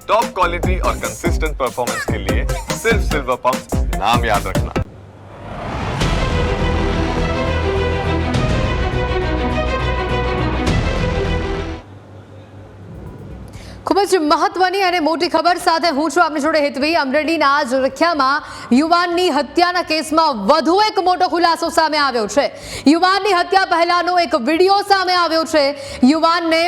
Top quality और consistent performance के लिए सिर्फ सिल्वर पंप नाम याद रखना। ખૂબ જ મહત્વની અને મોટી ખબર સાથે હું છું આપની જોડે હેતવી। અમરેલીના જોરખિયામાં યુવાનની હત્યાના કેસમાં વધુ એક મોટો ખુલાસો સામે આવ્યો છે। યુવાનની હત્યા પહેલાનો એક વિડીયો સામે આવ્યો છે। યુવાનને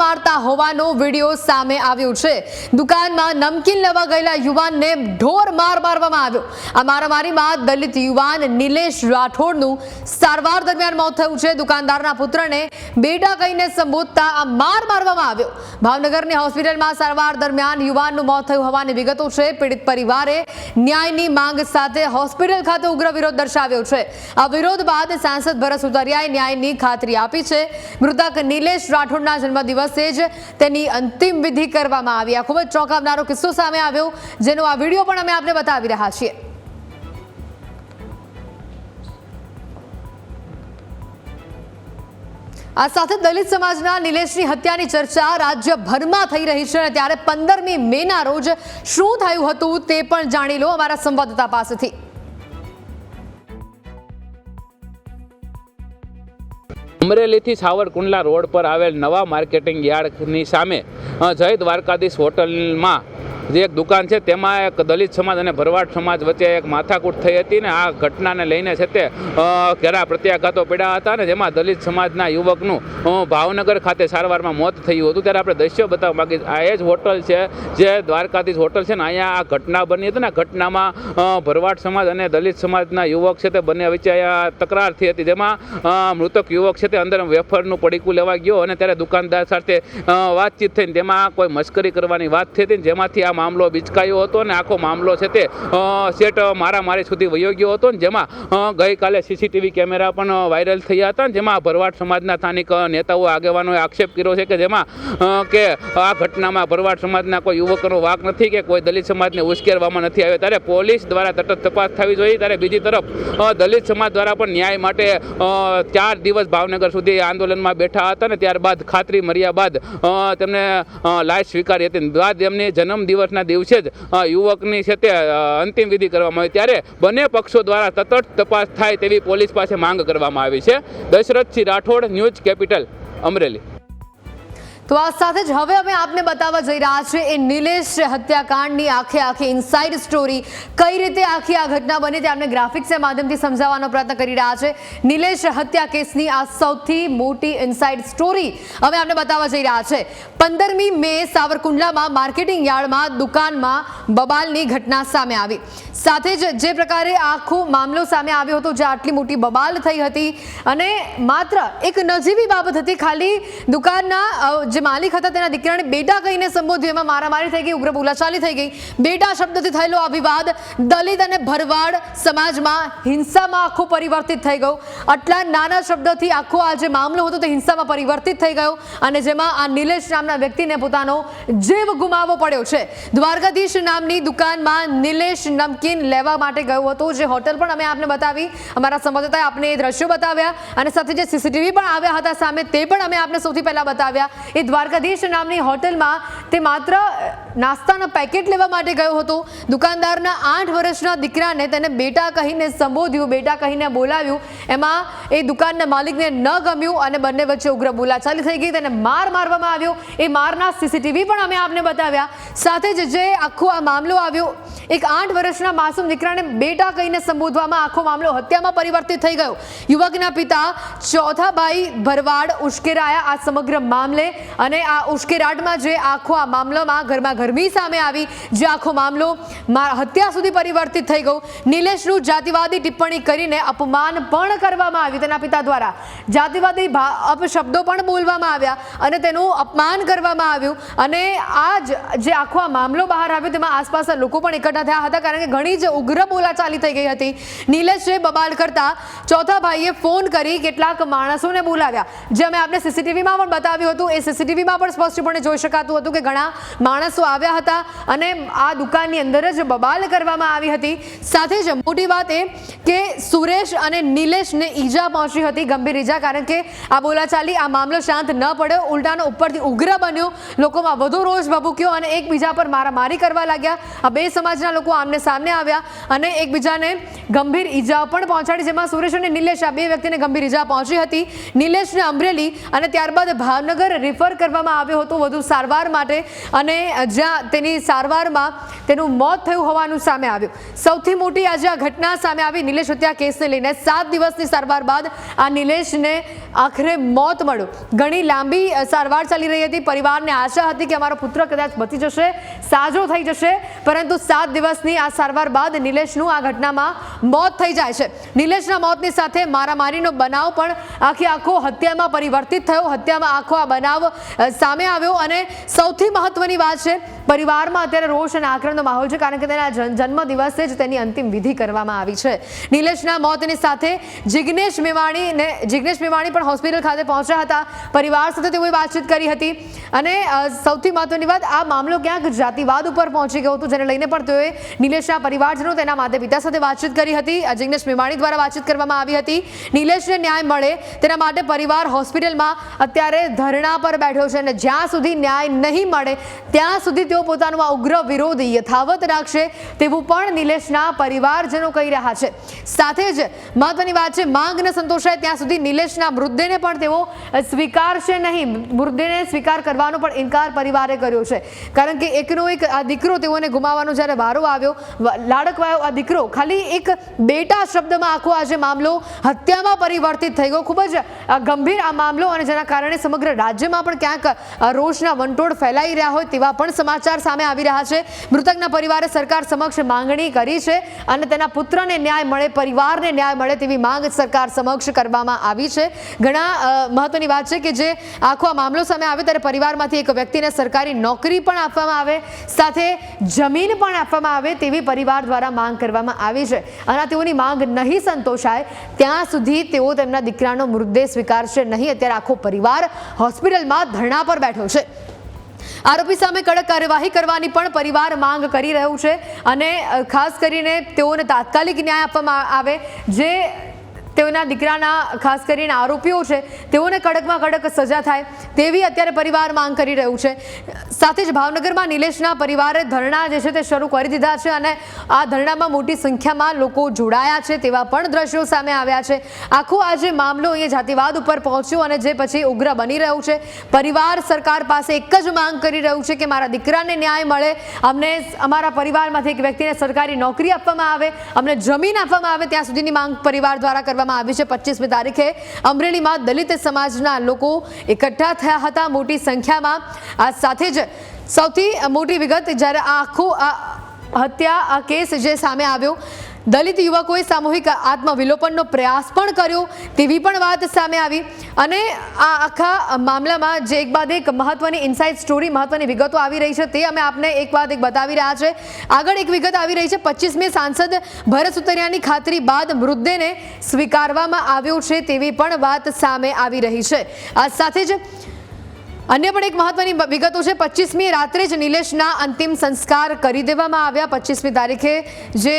મારતા હોવાનો વિડીયો સામે આવ્યો છે। દુકાનમાં નમકીન લેવા ગયેલા યુવાનને ઢોર મારવામાં આવ્યો। આ મારામારીમાં દલિત યુવાન નિલેશ રાઠોડનું સારવાર દરમિયાન મોત થયું છે। દુકાનદારના પુત્રને બેટા કહીને સંબોધતા આ મારવામાં આવ્યો। ભાવનગરની હોસ્પિટલમાં સારવાર દરમિયાન યુવાનનું મોત થયું હોવાની વિગતો છે। પીડિત પરિવારે ન્યાયની માંગ સાથે હોસ્પિટલ ખાતે ઉગ્ર વિરોધ દર્શાવ્યો છે। આ વિરોધ બાદ સાંસદ ભરત સુતરિયાએ ન્યાયની ખાતરી આપી છે। મૃતક નિલેશ રાઠોડના જન્મદિવસે જ તેની અંતિમ વિધિ કરવામાં આવી। આ ખૂબ જ ચોંકાવનારો કિસ્સો સામે આવ્યો, જેનો આ વિડીયો પણ અમે આપને બતાવી રહ્યા છીએ। આ સાથે દલિત સમાજના નિલેશની હત્યાની ચર્ચા રાજ્યભરમાં થઈ રહી છે અને ત્યારે 15મી મેના રોજ શું થયું હતું તે પણ જાણી લો અમારા સંવાદદાતા પાસેથી। અમરેલીથી સાવરકુંડલા રોડ પર આવેલ નવા માર્કેટિંગ યાર્ડની સામે જય દ્વારકાધીશ હોટલમાં જે એક દુકાન છે તેમાં એક દલિત સમાજ અને ભરવાડ સમાજ વચ્ચે એક માથાકૂટ થઈ હતી ને આ ઘટનાને લઈને છે તે ઘેરા પ્રત્યાઘાતો પડ્યા હતા ને જેમાં દલિત સમાજના યુવકનું ભાવનગર ખાતે સારવારમાં મોત થયું હતું। ત્યારે આપણે દ્રશ્યો બતાવવા માંગીએ। આ એ જ હોટલ છે જે દ્વારકાધીશ હોટલ છે ને, અહીંયા આ ઘટના બની હતી ને। ઘટનામાં ભરવાડ સમાજ અને દલિત સમાજના યુવક છે તે બંને વચ્ચે અહીંયા તકરાર થઈ હતી, જેમાં મૃતક યુવક છે તે અંદર વેફરનું પડીકું લેવા ગયો અને ત્યારે દુકાનદાર સાથે વાતચીત થઈને તેમાં કોઈ મશ્કરી કરવાની વાત થઈ હતી, જેમાંથી આ મામલો બિચકાયો હતો ને આખો મામલો છે તે સેટ મારામારી સુધી વયો ગયો હતો ને જેમાં ગઈકાલે સીસીટીવી કેમેરા પણ વાયરલ થયા હતા ને જેમાં ભરવાડ સમાજના સ્થાનિક નેતાઓ આગેવાનોએ આક્ષેપ કર્યો છે કે જેમાં કે આ ઘટનામાં ભરવાડ સમાજના કોઈ યુવકોનો વાંક નથી કે કોઈ દલિત સમાજને ઉશ્કેરવામાં નથી આવ્યો। ત્યારે પોલીસ દ્વારા તટસ્થ તપાસ થવી જોઈએ। ત્યારે બીજી તરફ દલિત સમાજ દ્વારા પણ ન્યાય માટે 4 દિવસ ભાવનગર સુધી આંદોલનમાં બેઠા હતા ને ત્યારબાદ ખાતરી મળ્યા બાદ તેમને લાશ સ્વીકારી હતી। બાદ એમની જન્મદિવસના દિવસે જ યુવકની છે તે અંતિમ વિધિ કરવામાં આવી। ત્યારે બંને પક્ષો દ્વારા તટસ્થ તપાસ થાય તેવી પોલીસ પાસે માંગ કરવામાં આવી છે। Dashrathsinh Rathod, news capital, Amreli. તો આ સાથે જ હવે અમે આપને બતાવવા જઈ રહ્યા છીએ એ નિલેશ હત્યાકાંડની આખી ઇનસાઇડ સ્ટોરી, કઈ રીતે આખી આ ઘટના બની તે આપણે ગ્રાફિક્સના માધ્યમથી સમજાવવાનો પ્રયત્ન કરી રહ્યા છે। નિલેશ હત્યા કેસની આ સૌથી મોટી ઇનસાઇડ સ્ટોરી અમે આપને બતાવવા જઈ રહ્યા છે। 15મી મે સાવરકુંડલામાં માર્કેટિંગ યાર્ડમાં દુકાનમાં બબાલની ઘટના સામે આવી। સાથે જ જે પ્રકારે આખો મામલો સામે આવ્યો હતો, જે આટલી મોટી બબાલ થઈ હતી અને માત્ર એક નજીવી બાબત હતી, ખાલી દુકાનના જે માલિક હતા તેના દીકરાને બેટા કહીને સંબોધ્યું, એમાં મારામારી થઈ ગઈ, ઉગ્ર બોલાચાલી થઈ ગઈ। બેટા શબ્દથી થયેલો આ વિવાદ દલિત અને ભરવાડ સમાજમાં હિંસામાં આખો પરિવર્તિત થઈ ગયો। આટલા નાના શબ્દથી આખો આ જે મામલો હતો તે હિંસામાં પરિવર્તિત થઈ ગયો અને જેમાં આ નિલેશ નામના વ્યક્તિને પોતાનો જીવ ગુમાવવો પડ્યો છે। દ્વારકાધીશ નામની દુકાનમાં નિલેશ નમકીન લેવા માટે ગયો હતો, જે હોટલ પણ અમે આપને બતાવી, અમારા સંવાદદાતાએ આપને એ દ્રશ્યો બતાવ્યા અને સાથે જે સીસીટીવી પણ આવ્યા હતા સામે તે પણ અમે આપને સૌથી પહેલા બતાવ્યા। એ દ્વારકાધીશ નામની હોટલમાં તે માત્ર નાસ્તાના પેકેટ લેવા માટે ગયો હતો। દુકાનદારના 8 વર્ષના દીકરાને તેને બેટા કહીને સંબોધ્યું, બેટા કહીને બોલાવ્યું, એમાં એ દુકાનના માલિકને ન ગમ્યું અને બંને વચ્ચે ઉગ્ર બોલાચાલી થઈ ગઈ, તેને મારવામાં આવ્યો। એ મારના સીસીટીવી પણ અમે આપને બતાવ્યા। સાથે જ જે આખો આ મામલો આવ્યો, એક 8 વર્ષના માસૂમ દીકરાને બેટા કહીને સંબોધવામાં આખો મામલો હત્યામાં પરિવર્તિત થઈ ગયો। યુવકના પિતા ચોથા ભાઈ ભરવાડ ઉશ્કેરાયા આ સમગ્ર મામલે અને આ ઉશ્કેરાટમાં જે આખો આ મામલામાં ઘરમાં ગરમી સામે આવી, જે આખો મામલો હત્યા સુધી પરિવર્તિત થઈ ગયો। નિલેશનું જાતિવાદી ટિપ્પણી કરીને અપમાન પણ કરવામાં આવ્યું તેના પિતા દ્વારા, જાતિવાદી અપશબ્દો પણ બોલવામાં આવ્યા અને તેનું અપમાન કરવામાં આવ્યું અને આ જે આખો આ મામલો બહાર આવ્યો તેમાં આસપાસના લોકો પણ એકઠા ઘટના થયા હતા, કારણ કે ઘણી જ ઉગ્ર બોલાચાલી થઈ ગઈ હતી. નિલેશે બબાલ કરતા ચોથા ભાઈએ ફોન કરી કેટલાક માણસોને બોલાવ્યા, જે અમે આપને સીસીટીવીમાં પણ બતાવ્યું હતું. એ સીસીટીવીમાં પણ સ્પષ્ટપણે જોઈ શકાતું હતું કે ઘણા માણસો આવ્યા હતા અને આ દુકાનની અંદર જ બબાલ કરવામાં આવી હતી. સાથે જ મોટી વાત એ કે સુરેશ અને નિલેશને ઈજા પહોંચી હતી, ગંભીર ઈજા, કારણ કે આ બોલાચાલી, આ મામલો શાંત ન પડ્યો, ઉલટાનો ઉપરથી ઉગ્ર બન્યો. લોકોમાં વધુ રોષ ભભૂક્યો અને એકબીજા પર મારામારી કરવા લાગ્યા. આ બે સમાજના લોકો આમને સામને આવ્યા અને એકબીજાને ગંભીર ઈજાઓ પણ પહોંચાડી, જેમાં સુરેશ અને નિલેશ આ બે વ્યક્તિને ગંભીર ઈજા પહોંચી હતી. નિલેશને અમરેલી અને ત્યારબાદ ભાવનગર રિફર કરવામાં આવ્યો હતો વધુ સારવાર માટે, અને જ્યાં તેની સારવારમાં તેનું મોત થયું હોવાનું સામે આવ્યું. સૌથી મોટી આજે આ ઘટના સામે આવી નિલેશ હત્યા કેસને લઈને. 7 દિવસની સારવાર બાદ આ નિલેશને આખરે મોત મળ્યું. ઘણી લાંબી સારવાર ચાલી રહી હતી. પરિવારને આશા હતી કે અમારો પુત્ર કદાચ બચી જશે, સાજો થઈ જશે, પરંતુ 7 દિવસની આ સારવાર બાદ નિલેશનું આ ઘટનામાં મોત થઈ જાય છે. નિલેશના મોતની સાથે મારામારીનો બનાવ પણ આખો હત્યામાં પરિવર્તિત થયો. હત્યામાં આખો આ બનાવ સામે આવ્યો અને સૌથી મહત્વની વાત છે, પરિવારમાં અત્યારે રોષ અને આક્રમનો માહોલ છે, કારણ કે તેના જન્મ દિવસે જ તેની અંતિમ વિધિ કરવામાં આવી છે. નિલેશના મોતની સાથે જિગ્નેશ મેવાણી પણ હોસ્પિટલ ખાતે પહોંચ્યા હતા. પરિવાર સાથે તેઓએ વાતચીત કરી હતી અને સૌથી મહત્વની વાત, આ મામલો ક્યાંક જાતિવાદ ઉપર પહોંચી ગયો હતો, જેને લઈને પણ તેઓએ નિલેશના પરિવારજનો, તેના માતા પિતા સાથે વાતચીત કરી હતી. જિગ્નેશ મેવાણી દ્વારા વાતચીત કરવામાં આવી હતી. નિલેશને ન્યાય મળે તેના માટે પરિવાર હોસ્પિટલમાં અત્યારે ધરણા પર બેઠો છે અને જ્યાં સુધી ન્યાય નહીં મળે ત્યાં સુધી તેઓ પોતાનો આ ઉગ્ર વિરોધ યથાવત રાખશે તેવું પણ નિલેશના પરિવારજનો કહી રહ્યા છે. સાથે જ મહત્વની વાત છે, માંગ ન સંતોષાય ત્યાં સુધી નિલેશના મૃતદેહને પણ તેઓ સ્વીકારશે નહીં. મૃતદેહને સ્વીકાર કરવાનો પણ ઇનકાર પરિવારે કર્યો છે, કારણ કે એકનો એક આ દીકરો તેઓને ગુમાવવાનો જ્યારે વારો આવ્યો, લાડકવાયો આ દીકરો, ખાલી એક બેટા શબ્દમાં આખો આજે મામલો હત્યામાં પરિવર્તિત થઈ ગયો. ખૂબ જ ગંભીર આ મામલો, અને જેના કારણે સમગ્ર રાજ્યમાં પણ ક્યાંક રોષના વંટોળ ફેલાઈ રહ્યા હોય તેવા પણ સમાચાર સામે આવી રહ્યા છે. મૃતકના પરિવારે સરકાર સમક્ષ માંગણી કરી છે અને તેના પુત્રને ન્યાય મળે, પરિવારને ન્યાય મળે તેવી માંગ સરકાર સમક્ષ કરવામાં આવી છે. ઘણા મહત્વની વાત છે કે જે આખો આ મામલો સામે આવે ત્યારે પરિવારમાંથી એક વ્યક્તિને સરકારી નોકરી પણ આપવામાં આવે, સાથે જમીન પણ આપવામાં આવે તેવી પરિવાર દ્વારા માંગ કરવામાં આવી છે. અને તેઓની માંગ નહીં સંતોષાય ત્યાં સુધી તેઓ તેમના દીકરાનો મૃતદેહ સ્વીકારશે નહીં. અત્યારે આખો પરિવાર હોસ્પિટલમાં ધરણા પર બેઠો છે. આરોપી સામે કડક કાર્યવાહી કરવાની પણ પરિવાર માંગ કરી રહ્યું છે અને ખાસ કરીને તેઓને તાત્કાલિક ન્યાય આપવામાં આવે. જે તેઓના દીકરાના ખાસ કરીને આરોપીઓ છે તેઓને કડકમાં કડક સજા થાય તેવી અત્યારે પરિવાર માંગ કરી રહ્યું છે. સાથે જ ભાવનગરમાં નિલેશના પરિવારે ધરણા જે છે તે શરૂ કરી દીધા છે અને આ ધરણામાં મોટી સંખ્યામાં લોકો જોડાયા છે તેવા પણ દ્રશ્યો સામે આવ્યા છે. આખો આ જે મામલો અહીંયા જાતિવાદ ઉપર પહોંચ્યો અને જે પછી ઉગ્ર બની રહ્યું છે. પરિવાર સરકાર પાસે એક જ માંગ કરી રહ્યું છે કે મારા દીકરાને ન્યાય મળે, અમને અમારા પરિવારમાંથી એક વ્યક્તિને સરકારી નોકરી આપવામાં આવે, અમને જમીન આપવામાં આવે, ત્યાં સુધીની માંગ પરિવાર દ્વારા કરવામાં આવી છે. 25મી તારીખે અમરેલીમાં દલિત સમાજના લોકો એકઠા થયા હતા મોટી સંખ્યામાં. આ સાથે જ સૌથી મોટી વિગત, જ્યારે આખો હત્યા આ કેસ જે સામે આવ્યો, દલિત યુવકોએ સામૂહિક આત્મવિલોપનનો પ્રયાસ પણ કર્યો તેવી પણ વાત સામે આવી. અને આ આખા મામલામાં જે એક બાદ એક મહત્વની ઇનસાઇડ સ્ટોરી, મહત્વની વિગતો આવી રહી છે તે અમે આપને એક બાદ એક બતાવી રહ્યા છે. આગળ એક વિગત આવી રહી છે, 25મી સાંસદ ભરત સુતરિયાની ખાતરી બાદ મૃતદેહને સ્વીકારવામાં આવ્યો છે તેવી પણ વાત સામે આવી રહી છે. આ સાથે જ અન્ય પણ એક મહત્વની વિગતો છે. 25મી રાત્રે જ નિલેશના અંતિમ સંસ્કાર કરી દેવામાં આવ્યા. 25મી તારીખે જે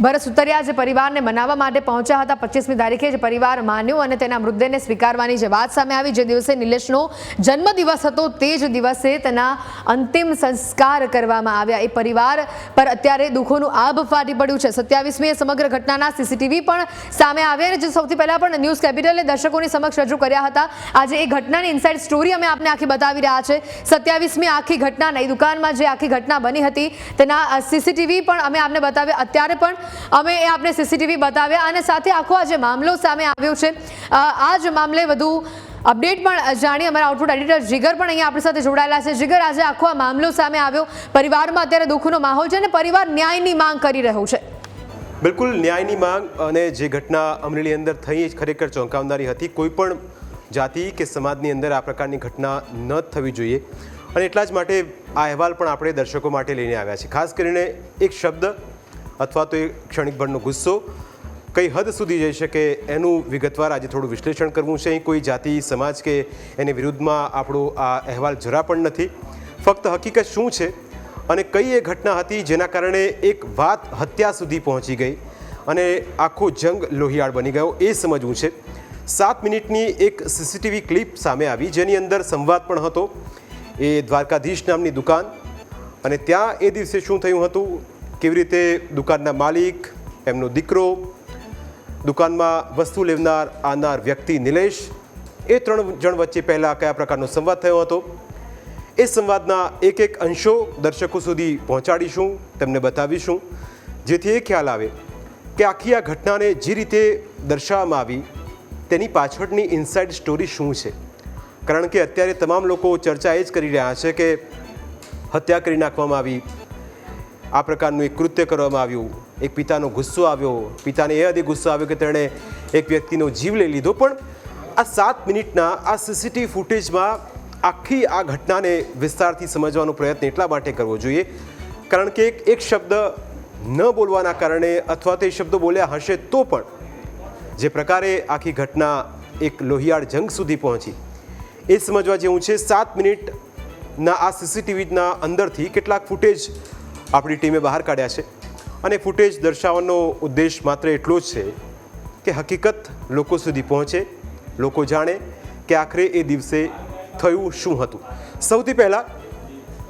ભરત સુતરિયા જે પરિવારને મનાવવા માટે પહોંચ્યા હતા, 25મી તારીખે જ પરિવાર માન્યો અને તેના મૃતદેહને સ્વીકારવાની જે વાત સામે આવી. જે દિવસે નિલેશનો જન્મદિવસ હતો તે જ દિવસે તેના અંતિમ સંસ્કાર કરવામાં આવ્યા. એ પરિવાર પર અત્યારે દુઃખોનું આભ ફાટી પડ્યું છે. 27મીએ સમગ્ર ઘટનાના સીસીટીવી પણ સામે આવ્યા અને જે સૌથી પહેલા પણ ન્યૂઝ કેપિટલે દર્શકોની સમક્ષ રજૂ કર્યા હતા. આજે એ ઘટનાની ઇનસાઇડ સ્ટોરી અમે આપને આખી બતાવી રહ્યા છે. 27મી આખી ઘટના, નઈ દુકાનમાં જે આખી ઘટના બની હતી તેના સીસીટીવી પણ અમે આપને બતાવ્યા. અત્યારે પણ અમે એ આપણે સીસીટીવી બતાવ્યા અને સાથે આખો આ જે મામલો સામે આવ્યો છે, આ જ મામલે વધુ અપડેટ પણ જાણીએ. અમારા આઉટપુટ એડિટર જીગર પણ અહીંયા આપણી સાથે જોડાયેલા છે. જીગર, આજે આખો આ મામલો સામે આવ્યો, પરિવારમાં અત્યારે દુઃખનો માહોલ છે અને પરિવાર ન્યાયની માંગ કરી રહ્યો છે. બિલકુલ ન્યાયની માંગ, અને જે ઘટના અમરેલી અંદર થઈ ખરેખર ચોંકાવનારી હતી. કોઈ પણ જાતિ કે સમાજની અંદર આ પ્રકારની ઘટના ન થવી જોઈએ. અને એટલા જ માટે આ અહેવાલ પણ આપણે દર્શકો માટે લઈને આવ્યા છીએ. ખાસ કરીને એક શબ્દ અથવા તો એક ક્ષણિકભરનો ગુસ્સો કઈ હદ સુધી જઈ શકે એનું વિગતવાર આજે થોડું વિશ્લેષણ કરવું છે. અહીં કોઈ જાતિ સમાજ કે એની વિરુદ્ધમાં આપણો આ અહેવાલ જરા પણ નથી. ફક્ત હકીકત શું છે અને કઈ એ ઘટના હતી જેના કારણે એક વાત હત્યા સુધી પહોંચી ગઈ અને આખો જંગ લોહિયાળ બની ગયો એ સમજવું છે. 7 મિનિટની એક સીસીટીવી ક્લિપ સામે આવી જેની અંદર સંવાદ પણ હતો એ દ્વારકાધીશ નામની દુકાન અને ત્યાં એ દિવસે શું થયું હતું, કેવી રીતે દુકાનના માલિક, એમનો દીકરો, દુકાનમાં વસ્તુ લેવનાર આનાર વ્યક્તિ નિલેશ, એ 3 જણ વચ્ચે પહેલાં કયા પ્રકારનો સંવાદ થયો હતો એ સંવાદના એક અંશો દર્શકો સુધી પહોંચાડીશું, તેમને બતાવીશું, જેથી એ ખ્યાલ આવે કે આખી આ ઘટનાને જે રીતે દર્શાવવામાં આવી તેની પાછળની ઇનસાઇડ સ્ટોરી શું છે. કારણ કે અત્યારે તમામ લોકો ચર્ચા એ જ કરી રહ્યા છે કે હત્યા કરી નાખવામાં આવી, આ પ્રકારનું એક કૃત્ય કરવામાં આવ્યું, એક પિતાનો ગુસ્સો આવ્યો, પિતાને એ હદે ગુસ્સો આવ્યો કે તેણે એક વ્યક્તિનો જીવ લઈ લીધો. પણ આ 7 મિનિટના આ સીસીટીવી ફૂટેજમાં આખી આ ઘટનાને વિસ્તારથી સમજવાનો પ્રયત્ન એટલા માટે કરવો જોઈએ કારણ કે એક શબ્દ ન બોલવાના કારણે અથવા તે શબ્દો બોલ્યા હશે તો પણ જે પ્રકારે આખી ઘટના એક લોહિયાળ જંગ સુધી પહોંચી એ સમજવા જેવું છે. 7 મિનિટના આ સીસીટીવીના અંદરથી કેટલાક ફૂટેજ આપણી ટીમે બહાર કાઢ્યા છે અને ફૂટેજ દર્શાવવાનો ઉદ્દેશ માત્ર એટલો જ છે કે હકીકત લોકો સુધી પહોંચે, લોકો જાણે કે આખરે એ દિવસે થયું શું હતું. સૌથી પહેલાં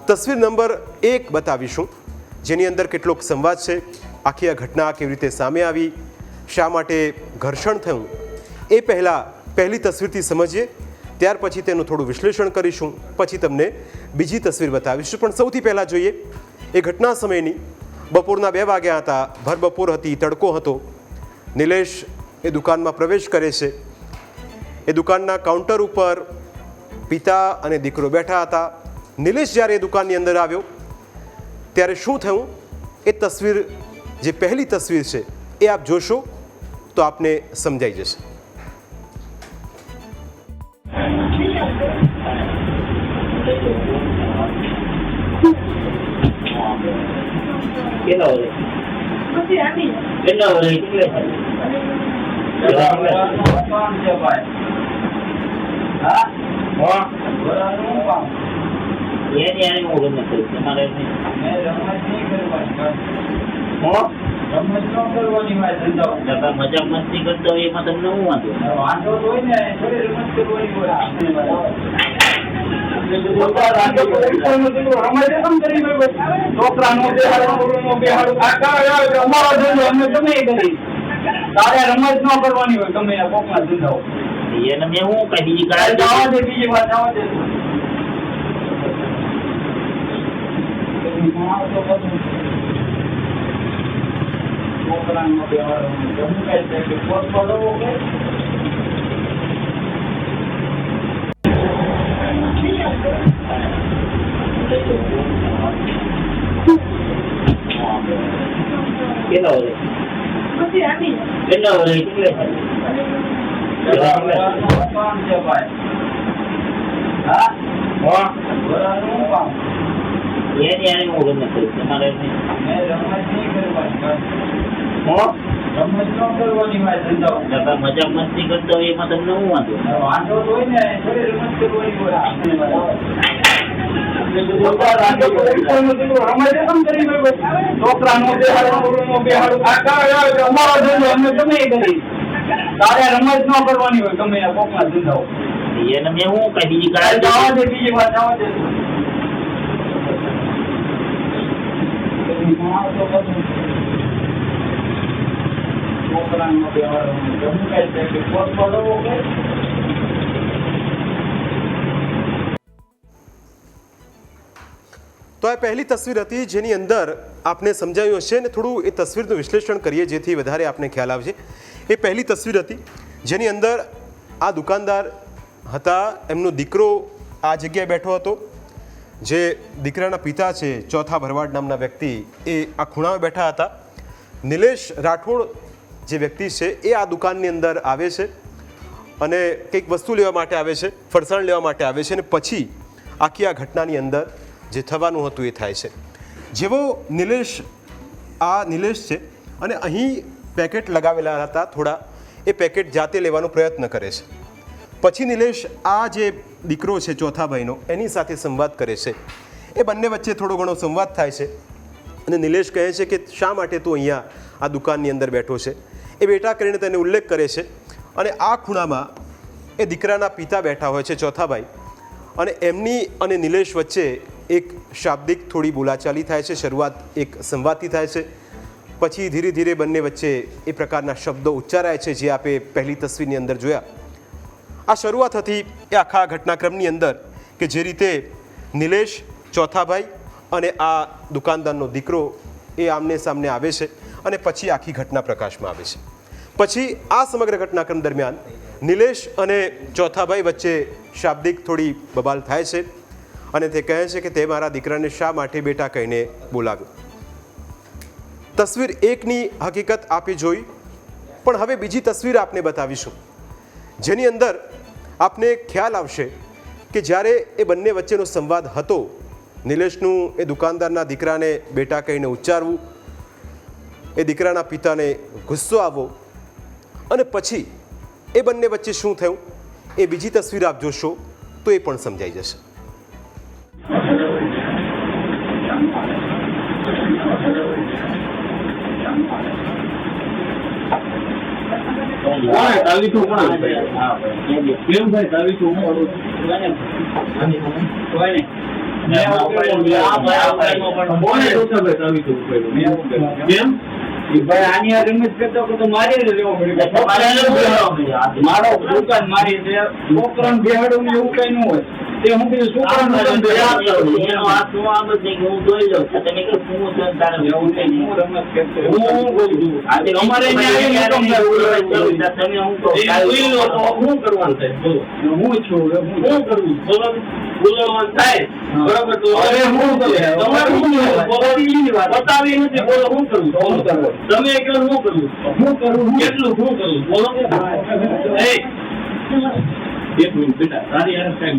તસવીર નંબર 1 બતાવીશું જેની અંદર કેટલોક સંવાદ છે, આખી આ ઘટના કેવી રીતે સામે આવી, શા માટે ઘર્ષણ થયું એ પહેલી તસવીરથી સમજીએ, ત્યાર પછી તેનું થોડું વિશ્લેષણ કરીશું, પછી તમને બીજી તસવીર બતાવીશું. પણ સૌથી પહેલાં જોઈએ એ ઘટના સમયની. બપોરના 2 વાગ્યા હતા, ભરબપોર હતી, તડકો હતો. નિલેશ એ દુકાનમાં પ્રવેશ કરે છે. એ દુકાનના કાઉન્ટર ઉપર પિતા અને દીકરો બેઠા હતા. નિલેશ જ્યારે એ દુકાનની અંદર આવ્યો ત્યારે શું થયું એ તસવીર, જે પહેલી તસવીર છે એ આપ જોશો તો આપને સમજાઈ જશે. કેટલા મજાક મસ્તી કરતો હોય એમાં તમને શું વાંધો હોય ને રમત ન કરવાની હોય તમે કોકના ધંધા એને મેં હું કઈ બીજી બીજી વાત જવા દે. મજાક મસ્તી કરતો હોય એમાં તમને શું વાંધો હોય ને રમત કરવાની રમત ન કરવાની હોય તમે કોકના ધંધા એને મેં હું કઈ બીજી જવા દે બીજી વાત જવા દે. તો આ પહેલી તસવીર હતી જેની અંદર આપને સમજાયું હશે ને થોડું એ તસવીરનું વિશ્લેષણ કરીએ જેથી વધારે આપને ખ્યાલ આવશે. એ પહેલી તસવીર હતી જેની અંદર આ દુકાનદાર હતા, એમનો દીકરો આ જગ્યાએ બેઠો હતો. જે દીકરાના પિતા છે ચોથા ભરવાડ નામના વ્યક્તિ એ આ ખૂણામાં બેઠા હતા. નિલેશ રાઠોડ જે વ્યક્તિ છે એ આ દુકાનની અંદર આવે છે અને કંઈક વસ્તુ લેવા માટે આવે છે, ફરસાણ લેવા માટે આવે છે અને પછી આખી આ ઘટનાની અંદર જે થવાનું હતું એ થાય છે. જેવો નિલેશ છે અને અહીં પેકેટ લગાવેલા હતા થોડા, એ પેકેટ જાતે લેવાનો પ્રયત્ન કરે છે. પછી નિલેશ આ જે દીકરો છે ચોથા ભાઈનો એની સાથે સંવાદ કરે છે. એ બંને વચ્ચે થોડો ઘણો સંવાદ થાય છે અને નિલેશ કહે છે કે શા માટે તું અહીંયા આ દુકાનની અંદર બેઠો છે. એ બેટા કરીને તેને ઉલ્લેખ કરે છે અને આ ખૂણામાં એ દીકરાના પિતા બેઠા હોય છે ચોથા ભાઈ, અને એમની અને નિલેશ વચ્ચે એક શાબ્દિક થોડી બોલાચાલી થાય છે. શરૂઆત એક સંવાદથી થાય છે, પછી ધીરે ધીરે બંને વચ્ચે એ પ્રકારના શબ્દો ઉચ્ચારાય છે જે આપે પહેલી તસવીરની અંદર જોયા. આ શરૂઆત હતી એ આખા ઘટનાક્રમની અંદર કે જે રીતે નિલેશ, ચોથાભાઈ અને આ દુકાનદારનો દીકરો એ આમને સામને આવે છે અને પછી આખી ઘટના પ્રકાશમાં આવે છે. પછી આ સમગ્ર ઘટનાક્રમ દરમિયાન નિલેશ અને ચોથાભાઈ વચ્ચે શાબ્દિક થોડી બબાલ થાય છે અને તે કહે છે કે તે મારા દીકરાને શા માટે બેટા કહીને બોલાવ્યો. તસવીર એકની હકીકત આપે જોઈ, પણ હવે બીજી તસવીર આપને બતાવીશું જેની અંદર આપને ખ્યાલ આવશે કે જ્યારે એ બંને વચ્ચેનો સંવાદ હતો, નિલેશનું એ દુકાનદારના દીકરાને બેટા કહીને ઉચ્ચારવું, એ દીકરાના પિતાને ગુસ્સો આવવો, અને પછી એ બંને વચ્ચે શું થયું એ બીજી તસવીર આપ જોશો તો એ પણ સમજાઈ જશે. આની આ રમેશ કરતો મારી લેવો પડે, મારો દુકાન મારી છોકરાને બેહાડવું એવું કઈ ન હોય. હું બીજું છોકરાને બતાવી નથી બોલો શું કરવું તમે કહો શું કરવું કેટલું શું કરવું બોલો. એક મિનિટ બેટા તારી યાર કઈ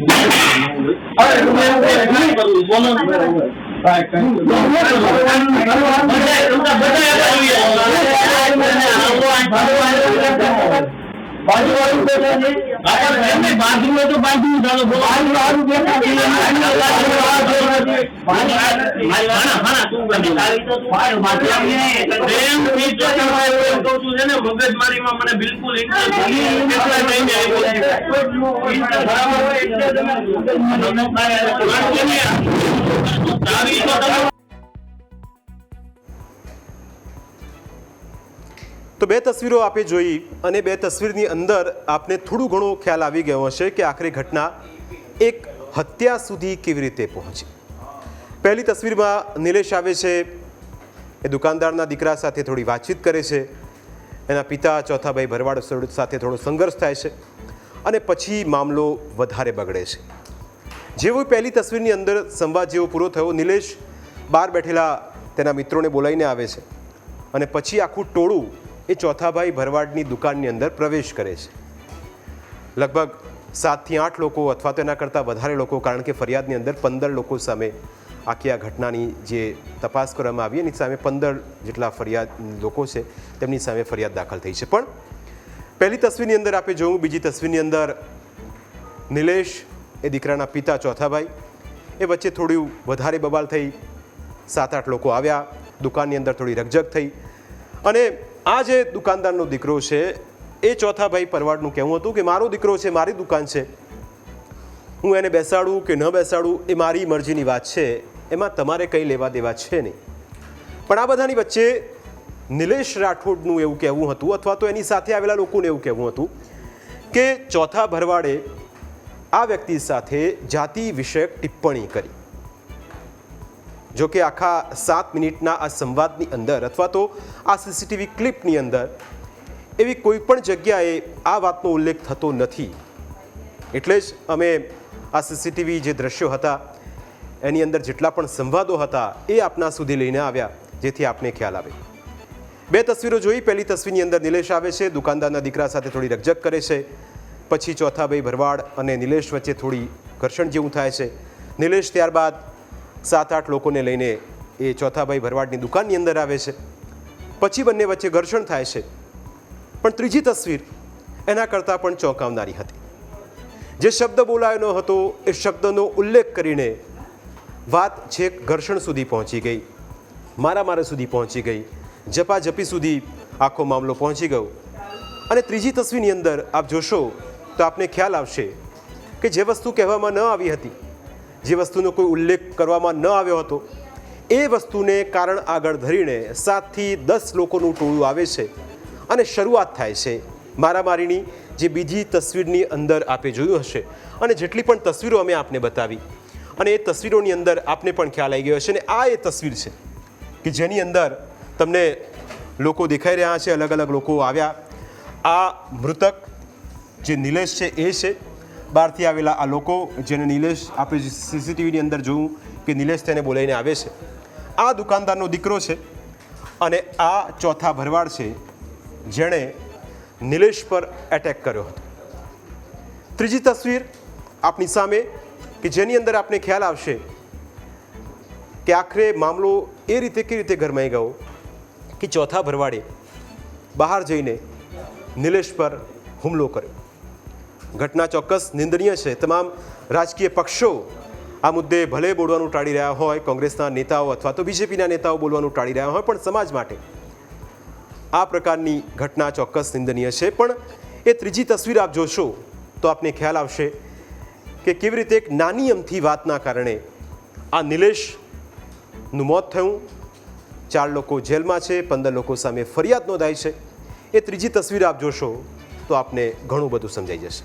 બાજુ તો બાજુ ચાલો બોલો મગજમારીમાં મને બિલકુલ તો બે તસવીરો આપે જોઈ અને બે તસવીરની અંદર આપને થોડું ઘણું ખ્યાલ આવી ગયો હશે કે આખરે ઘટના એક હત્યા સુધી કેવી રીતે પહોંચી. પહેલી તસવીરમાં નિલેશ આવે છે, એ દુકાનદારના દીકરા સાથે થોડી વાતચીત કરે છે, એના પિતા ચોથાભાઈ ભરવાડ સાથે થોડો સંઘર્ષ થાય છે અને પછી મામલો વધારે બગડે છે. જેવું પહેલી તસવીરની અંદર સંવાદ જેવો પૂરો થયો, નિલેશ બહાર બેઠેલા તેના મિત્રોને બોલાવીને આવે છે અને પછી આખું ટોળું એ ચોથાભાઈ ભરવાડની દુકાનની અંદર પ્રવેશ કરે છે. લગભગ 7 થી 8 લોકો અથવા તો એના કરતાં વધારે લોકો, કારણ કે ફરિયાદની અંદર 15 લોકો સામે આખી આ ઘટનાની જે તપાસ કરવામાં આવી એની સામે 15 જેટલા ફરિયાદ લોકો છે તેમની સામે ફરિયાદ દાખલ થઈ છે. પણ પહેલી તસવીરની અંદર આપણે જોયું, બીજી તસવીરની અંદર નિલેશ, એ દીકરાના પિતા ચોથાભાઈ, એ વચ્ચે થોડી વધારે બબાલ થઈ. 7-8 લોકો આવ્યા, દુકાનની અંદર થોડી રકઝક થઈ અને આ જે દુકાનદારનો દીકરો છે એ ચોથાભાઈ ભરવાડનું કહેવું હતું કે મારો દીકરો છે, મારી દુકાન છે, હું એને બેસાડું કે ન બેસાડું એ મારી મરજીની વાત છે, એમાં તમારે કંઈ લેવા દેવા છે નહીં. પણ આ બધાની વચ્ચે નિલેશ રાઠોડનું એવું કહેવું હતું અથવા તો એની સાથે આવેલા લોકોને એવું કહેવું હતું કે ચોથા ભરવાડે આ વ્યક્તિ સાથે જાતિ વિષયક ટિપ્પણી કરી. જો કે આખા 7 મિનિટના આ સંવાદની અંદર અથવા તો આ સીસીટીવી ક્લિપની અંદર એવી કોઈ પણ જગ્યાએ આ વાતનો ઉલ્લેખ થતો નથી. એટલે જ અમે આ સીસીટીવી જે દ્રશ્યો હતા એની અંદર જેટલા પણ સંવાદો હતા એ આપના સુધી લઈને આવ્યા જેથી આપને ખ્યાલ આવે. બે તસવીરો જોઈ. પહેલી તસવીરની અંદર નિલેશ આવે છે, દુકાનદારના દીકરા સાથે થોડી રકઝક કરે છે, પછી ચોથાભાઈ ભરવાડ અને નિલેશ વચ્ચે થોડી ઘર્ષણ જેવું થાય છે, નિલેશ ત્યારબાદ 7-8 લોકોને લઈને એ ચોથા ભાઈ ભરવાડની દુકાનની અંદર આવે છે. પછી બંને વચ્ચે ઘર્ષણ થાય છે. પણ ત્રીજી તસવીર એના કરતાં પણ ચોંકાવનારી હતી. જે શબ્દ બોલાયો ન હતો એ શબ્દનો ઉલ્લેખ કરીને વાત છેક ઘર્ષણ સુધી પહોંચી ગઈ, મારામારી સુધી પહોંચી ગઈ, ઝપાઝપી સુધી આખો મામલો પહોંચી ગયો. અને ત્રીજી તસવીરની અંદર આપ જોશો તો આપને ખ્યાલ આવશે કે જે વસ્તુ કહેવામાં ન આવી હતી, જે વસ્તુનો કોઈ ઉલ્લેખ કરવામાં ન આવ્યો હતો, એ વસ્તુને કારણ આગળ ધરીને 7થી 10 લોકોનું ટોળું આવે છે અને શરૂઆત થાય છે મારામારીની, જે બીજી તસવીરની અંદર આપે જોયું હશે. અને જેટલી પણ તસવીરો અમે આપને બતાવી અને એ તસવીરોની અંદર આપને પણ ખ્યાલ આવી ગયો હશે. અને આ એ તસવીર છે કે જેની અંદર તમને લોકો દેખાઈ રહ્યા છે, અલગ અલગ લોકો આવ્યા. આ મૃતક જે નિલેશ છે એ છે. બહારથી આવેલા આ લોકો જેને નિલેશ, આપણે સીસીટીવીની અંદર જોયું કે નિલેશ તેને બોલાવીને આવે છે. આ દુકાનદારનો દીકરો છે અને આ ચોથા ભરવાડ છે જેણે નિલેશ પર એટેક કર્યો હતો. ત્રીજી તસવીર આપની સામે કે જેની અંદર આપને ખ્યાલ આવશે કે આખરે મામલો એ રીતે કેવી રીતે ગરમાઈ ગયો કે ચોથા ભરવાડે બહાર જઈને નિલેશ પર હુમલો કર્યો. ઘટના ચોક્કસ નિંદનીય છે. તમામ રાજકીય પક્ષો આ મુદ્દે ભલે બોલવાનું ટાળી રહ્યા હોય, કોંગ્રેસના નેતાઓ અથવા તો બીજેપીના નેતાઓ બોલવાનું ટાળી રહ્યા હોય, પણ સમાજ માટે આ પ્રકારની ઘટના ચોક્કસ નિંદનીય છે. પણ એ ત્રીજી તસવીર આપ જોશો તો આપને ખ્યાલ આવશે કે કેવી રીતે એક નાની અમથી વાતના કારણે આ નિલેશનું મોત થયું. 4 લોકો જેલમાં છે, 15 લોકો સામે ફરિયાદ નોંધાઈ છે. એ ત્રીજી તસવીર આપ જોશો તો આપને ઘણું બધું સમજાઈ જશે.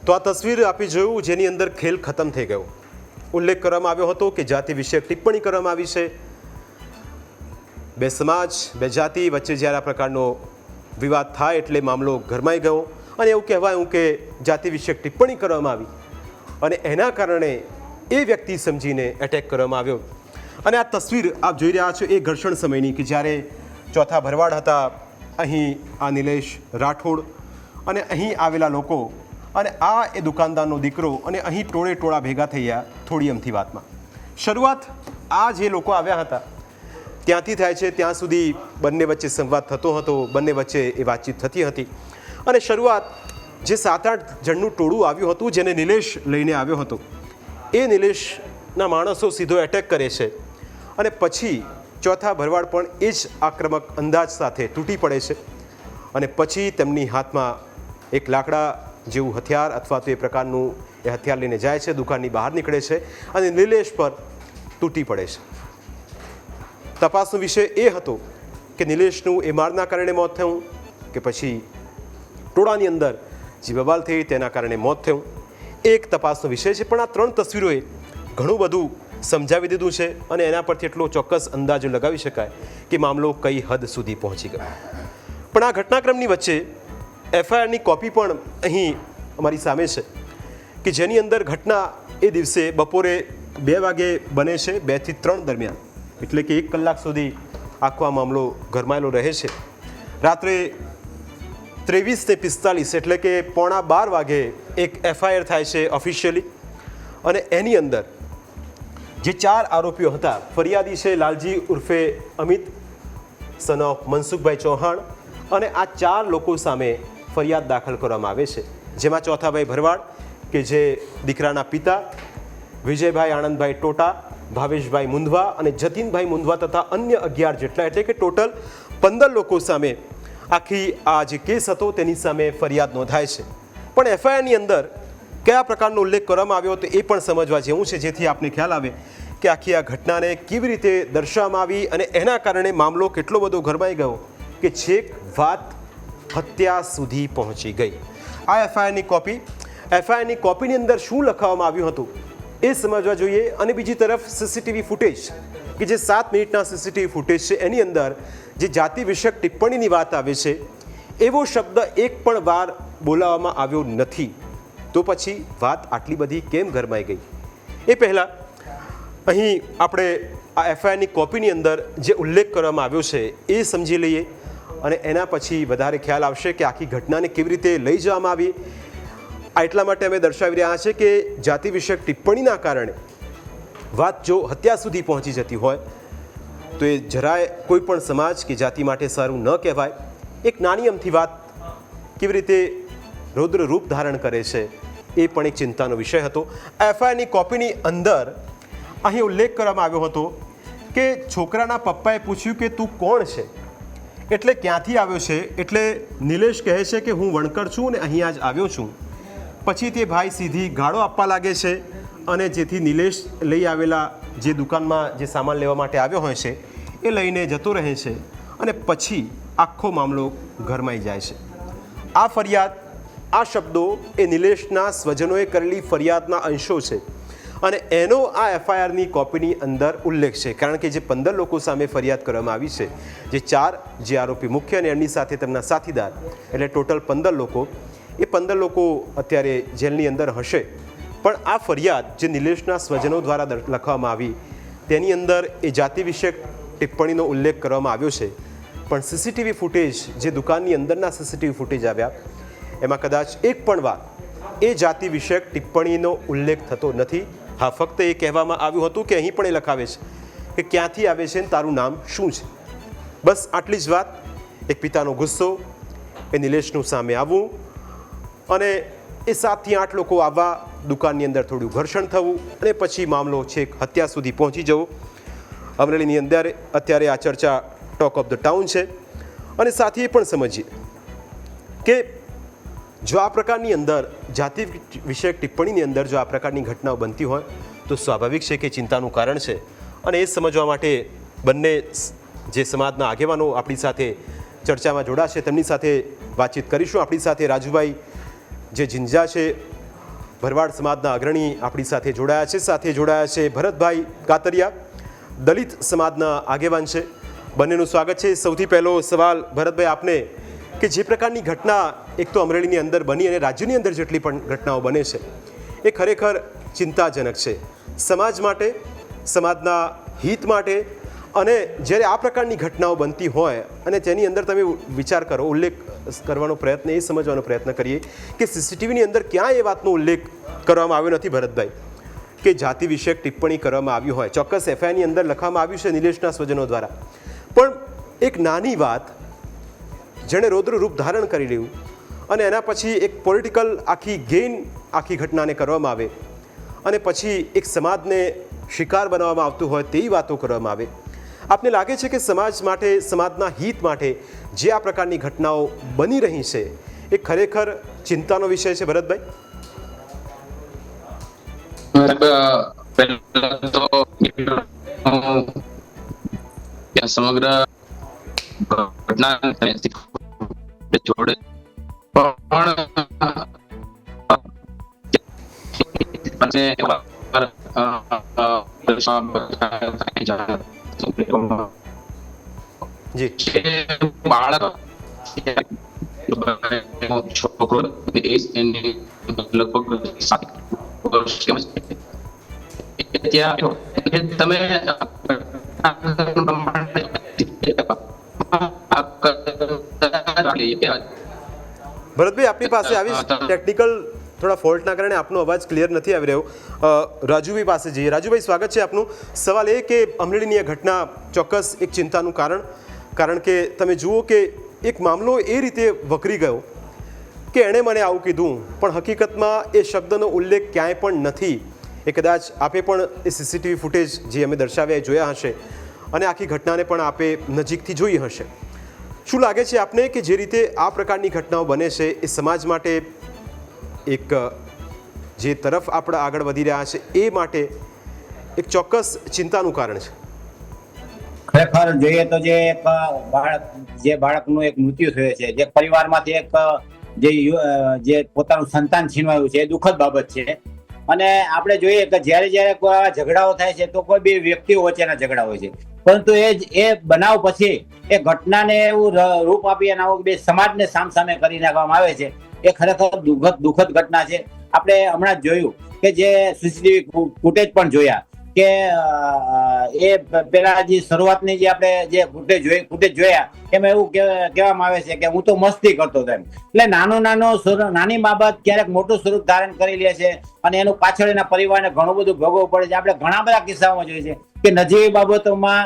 તો આ તસવીર આપી જોયું જેની અંદર ખેલ ખતમ થઈ ગયો. ઉલ્લેખ કરવામાં આવ્યો હતો કે જાતિ વિષયક ટિપ્પણી કરવામાં આવી છે. બે સમાજ, બે જાતિ વચ્ચે જ્યારે આ પ્રકારનો વિવાદ થાય એટલે મામલો ગરમાઈ ગયો અને એવું કહેવાયું કે જાતિ વિષયક ટિપ્પણી કરવામાં આવી અને એના કારણે એ વ્યક્તિ સમજીને એટેક કરવામાં આવ્યો. અને આ તસવીર આપ જોઈ રહ્યા છો એ ઘર્ષણ સમયની કે જ્યારે ચોથા ભરવાડ હતા, અહીં આ નિલેશ રાઠોડ અને અહીં આવેલા લોકો અને આ એ દુકાનદારનો દીકરો અને અહીં ટોળે ટોળા ભેગા થયા થોડી અમથી વાતમાં. શરૂઆત આ જે લોકો આવ્યા હતા ત્યાંથી થાય છે, ત્યાં સુધી બંને વચ્ચે સંવાદ થતો હતો, બંને વચ્ચે એ વાતચીત થતી હતી. અને શરૂઆત જે 7-8 જણનું ટોળું આવ્યું હતું જેને નિલેશ લઈને આવ્યો હતો, એ નિલેશના માણસો સીધો એટેક કરે છે અને પછી ચોથા ભરવાડ પણ એ જ આક્રમક અંદાજ સાથે તૂટી પડે છે અને પછી તેમની હાથમાં એક લાકડા જેવું હથિયાર અથવા તો એ પ્રકારનું એ હથિયાર લઈને જાય છે, દુકાનની બહાર નીકળે છે અને નિલેશ પર તૂટી પડે છે. તપાસનો વિષય એ હતો કે નિલેશનું એ મારના કારણે મોત થયું કે પછી ટોળાની અંદર જે બબાલ થઈ તેના કારણે મોત થયું, એક તપાસનો વિષય છે. પણ આ 3 તસવીરોએ ઘણું બધું સમજાવી દીધું છે અને એના પરથી એટલો ચોક્કસ અંદાજો લગાવી શકાય કે મામલો કઈ હદ સુધી પહોંચી ગયો. પણ આ ઘટનાક્રમની વચ્ચે એફઆઈઆરની કોપી પણ અહીં અમારી સામે છે કે જેની અંદર ઘટના એ દિવસે બપોરે 2 વાગે બને છે, 2 થી 3 દરમિયાન, એટલે કે 1 કલાક સુધી આખો આ મામલો ગરમાયેલો રહે છે. રાત્રે 23:45 એટલે કે 11:15 વાગે એક એફઆઈઆર થાય છે ઓફિશિયલી અને એની અંદર જે 4 આરોપીઓ હતા, ફરિયાદી છે લાલજી ઉર્ફે અમિત સન ઓફ મનસુખભાઈ ચૌહાણ અને આ 4 લોકો સામે ફરિયાદ દાખલ કરવામાં આવે છે. જેમાં ચોથાભાઈ ભરવાડ કે જે દીકરાના પિતા, વિજયભાઈ આનંદભાઈ ટોટા, ભાવેશભાઈ મુંધવા અને જતીનભાઈ મુંધવા તથા અન્ય 11 જેટલા, એટલે કે ટોટલ 15 લોકો સામે આખી આ જે કેસ હતો તેની સામે ફરિયાદ નોંધાય છે, પણ એફઆઈઆરની અંદર કયા પ્રકારનો ઉલ્લેખ કરવામાં આવ્યો હતો એ પણ સમજવા જેવું છે, જેથી આપને ખ્યાલ આવે કે આખી આ ઘટનાને કેવી રીતે દર્શાવવામાં આવી અને એના કારણે મામલો કેટલો બધો ગરમાઈ ગયો કે છેક વાત હત્યા સુધી પહોંચી ગઈ. આ એફઆઈઆરની કોપીની અંદર શું લખવામાં આવ્યું હતું એ સમજવા જોઈએ. અને બીજી તરફ સીસીટીવી ફૂટેજ કે જે 7 મિનિટના સીસીટીવી ફૂટેજ છે એની અંદર જે જાતિ વિષયક ટિપ્પણીની વાત આવે છે એવો શબ્દ એક પણ વાર બોલાવવામાં આવ્યો નથી. તો પછી વાત આટલી બધી કેમ ગરમાઈ ગઈ? એ પહેલાં અહીં આપણે આ એફઆઈઆરની કોપીની અંદર જે ઉલ્લેખ કરવામાં આવ્યો છે એ સમજી લઈએ અને એના પછી વધારે ખ્યાલ આવશે કે આખી ઘટનાને કેવી રીતે લઈ જવામાં આવી. એટલા માટે અમે દર્શાવી રહ્યા છે કે જાતિ વિષયક ટિપ્પણીના કારણે વાત જો હત્યા સુધી પહોંચી જતી હોય તો એ જરાય કોઈ પણ સમાજ કે જાતિ માટે સારું ન કહેવાય. એક નાની અમથી વાત કેવી રીતે રૌદ્ર રૂપ ધારણ કરે છે એ પણ એક ચિંતાનો વિષય હતો. એફઆઈઆરની કોપીની અંદર અહીં ઉલ્લેખ કરવામાં આવ્યો હતો કે છોકરાના પપ્પાએ પૂછ્યું કે તું કોણ છે, એટલે ક્યાંથી આવ્યો છે, એટલે નિલેશ કહે છે કે હું વણકર છું અને અહીંયા જ આવ્યો છું. પછી તે ભાઈ સીધી ગાળો આપવા લાગે છે અને જેથી નિલેશ લઈ આવેલા જે દુકાનમાં જે સામાન લેવા માટે આવ્યો હોય છે એ લઈને જતો રહે છે અને પછી આખો મામલો ગરમાઈ જાય છે. આ ફરિયાદ, આ શબ્દો એ નિલેશના સ્વજનોએ કરેલી ફરિયાદના અંશો છે અને એનો આ એફઆઈઆરની કોપીની અંદર ઉલ્લેખ છે. કારણ કે જે 15 લોકો સામે ફરિયાદ કરવામાં આવી છે, જે 4 જે આરોપી મુખ્ય અને એમની સાથે તેમના સાથીદાર, એટલે ટોટલ 15 લોકો, એ 15 લોકો અત્યારે જેલની અંદર હશે. પણ આ ફરિયાદ જે નિલેશના સ્વજનો દ્વારા લખવામાં આવી તેની અંદર એ જાતિ વિષયક ટિપ્પણીનો ઉલ્લેખ કરવામાં આવ્યો છે. પણ સીસીટીવી ફૂટેજ, જે દુકાનની અંદરના સીસીટીવી ફૂટેજ આવ્યા એમાં કદાચ એક પણ વાર એ જાતિ વિષયક ટિપ્પણીનો ઉલ્લેખ થતો નથી. હા, ફક્ત એ કહેવામાં આવ્યું હતું કે અહીં પણ એ લખાવે છે કે ક્યાંથી આવે છે ને તારું નામ શું છે. બસ આટલી જ વાત. એક પિતાનો ગુસ્સો, એ નિલેશનું સામે આવવું અને એ 7 થી 8 લોકો આવવા, દુકાનની અંદર થોડું ઘર્ષણ થવું અને પછી મામલો છેક હત્યા સુધી પહોંચી જવો. અમરેલીની અંદર અત્યારે આ ચર્ચા ટોક ઓફ ધ ટાઉન છે. અને સાથે એ પણ સમજીએ કે જો આ પ્રકારની અંદર જાતિ વિષયક ટિપ્પણીની અંદર જો આ પ્રકારની ઘટનાઓ બનતી હોય તો સ્વાભાવિક છે કે ચિંતાનું કારણ છે. અને એ સમજવા માટે બંને જે સમાજના આગેવાનો આપણી સાથે ચર્ચામાં જોડાશે તેમની સાથે વાતચીત કરીશું. આપણી સાથે રાજુભાઈ જે જિંજા છે, ભરવાડ સમાજના અગ્રણી, આપણી સાથે જોડાયા છે. સાથે જોડાયા છે ભરતભાઈ કાતરિયા, દલિત સમાજના આગેવાન છે. બંનેનું સ્વાગત છે. સૌથી પહેલો સવાલ ભરતભાઈ આપને કે જે પ્રકારની ઘટના એક તો અમરેલીની અંદર બની અને રાજ્યની અંદર જેટલી પણ ઘટનાઓ બને છે એ ખરેખર ચિંતાજનક છે સમાજ માટે, સમાજના હિત માટે. અને જ્યારે આ પ્રકારની ઘટનાઓ બનતી હોય અને તેની અંદર તમે વિચાર કરો, ઉલ્લેખ કરવાનો પ્રયત્ન, એ સમજવાનો પ્રયત્ન કરીએ કે સીસીટીવીની અંદર ક્યાંય એ વાતનો ઉલ્લેખ કરવામાં આવ્યો નથી ભરતભાઈ કે જાતિ વિષયક ટિપ્પણી કરવામાં આવી હોય. ચોક્કસ એફઆઈઆરની અંદર લખવામાં આવ્યું છે નિલેશના સ્વજનો દ્વારા, પણ એક નાની વાત જેણે રૌદ્ર રૂપ ધારણ કરી રહ્યું અને એના પછી એક પોલિટિકલ આખી ગેઇન આખી ઘટનાને કરવામાં આવે અને પછી એક સમાજને શિકાર બનાવવામાં આવતું હોય તેવી વાતો કરવામાં આવે. આપને લાગે છે કે સમાજ માટે, સમાજના હિત માટે જે આ પ્રકારની ઘટનાઓ બની રહી છે એ ખરેખર ચિંતાનો વિષય છે ભરતભાઈ? સમગ્ર ઘટના જોડે બાળક છોકરો લગભગ 7 વર્ષ તમે ભરતભાઈ આપની પાસે આવી ટેકનિકલ થોડા ફોલ્ટના કારણે આપનો અવાજ ક્લિયર નથી આવી રહ્યો. રાજુભાઈ પાસે જઈએ. રાજુભાઈ, સ્વાગત છે આપનું. સવાલ એ કે અમરેલીની આ ઘટના ચોક્કસ એક ચિંતાનું કારણ કે તમે જુઓ કે એક મામલો એ રીતે વકરી ગયો કે એણે મને આવું કીધું પણ હકીકતમાં એ શબ્દનો ઉલ્લેખ ક્યાંય પણ નથી. એ કદાચ આપે પણ એ સીસીટીવી ફૂટેજ જે અમે દર્શાવ્યા એ જોયા હશે અને આખી ઘટનાને પણ આપે નજીકથી જોઈ હશે. શું લાગે છે આપને કે જે રીતે આ પ્રકારની ઘટનાઓ બને છે એ સમાજ માટે એક જે તરફ આપણે આગળ વધી રહ્યા છે એ માટે એક ચોક્કસ ચિંતાનું કારણ છે? ખરેખર જોઈએ તો જે બાળકનું એક મૃત્યુ થયું છે, જે પરિવારમાંથી એક જે પોતાનું સંતાન છીનવાયું છે, એ દુઃખદ બાબત છે. અને આપણે જોઈએ કે જ્યારે કોઈ આવા ઝઘડાઓ થાય છે તો કોઈ બે વ્યક્તિઓ વચ્ચેના ઝઘડા હોય છે, પરંતુ એ બનાવ પછી એ ઘટનાને એવું રૂપ આપી અને આવું બે સમાજને સામસામે કરી નાખવામાં આવે છે. એ ખરેખર દુઃખદ ઘટના છે. આપણે હમણાં જોયું કે જે સીસીટીવી ફૂટેજ પણ જોયા કે એ પેલા જે શરૂઆતની જે આપણે જે ફૂટેજ જોયા એમાં એવું કહેવામાં આવે છે કે હું તો મસ્તી કરતો હતો એમ. એટલે નાની બાબત ક્યારેક મોટું સ્વરૂપ ધારણ કરી લે છે અને એનું પાછળ એના પરિવારને ઘણું બધું ભોગવવું પડે છે. આપણે ઘણા બધા કિસ્સાઓમાં જોઈએ છે કે નજીવી બાબતોમાં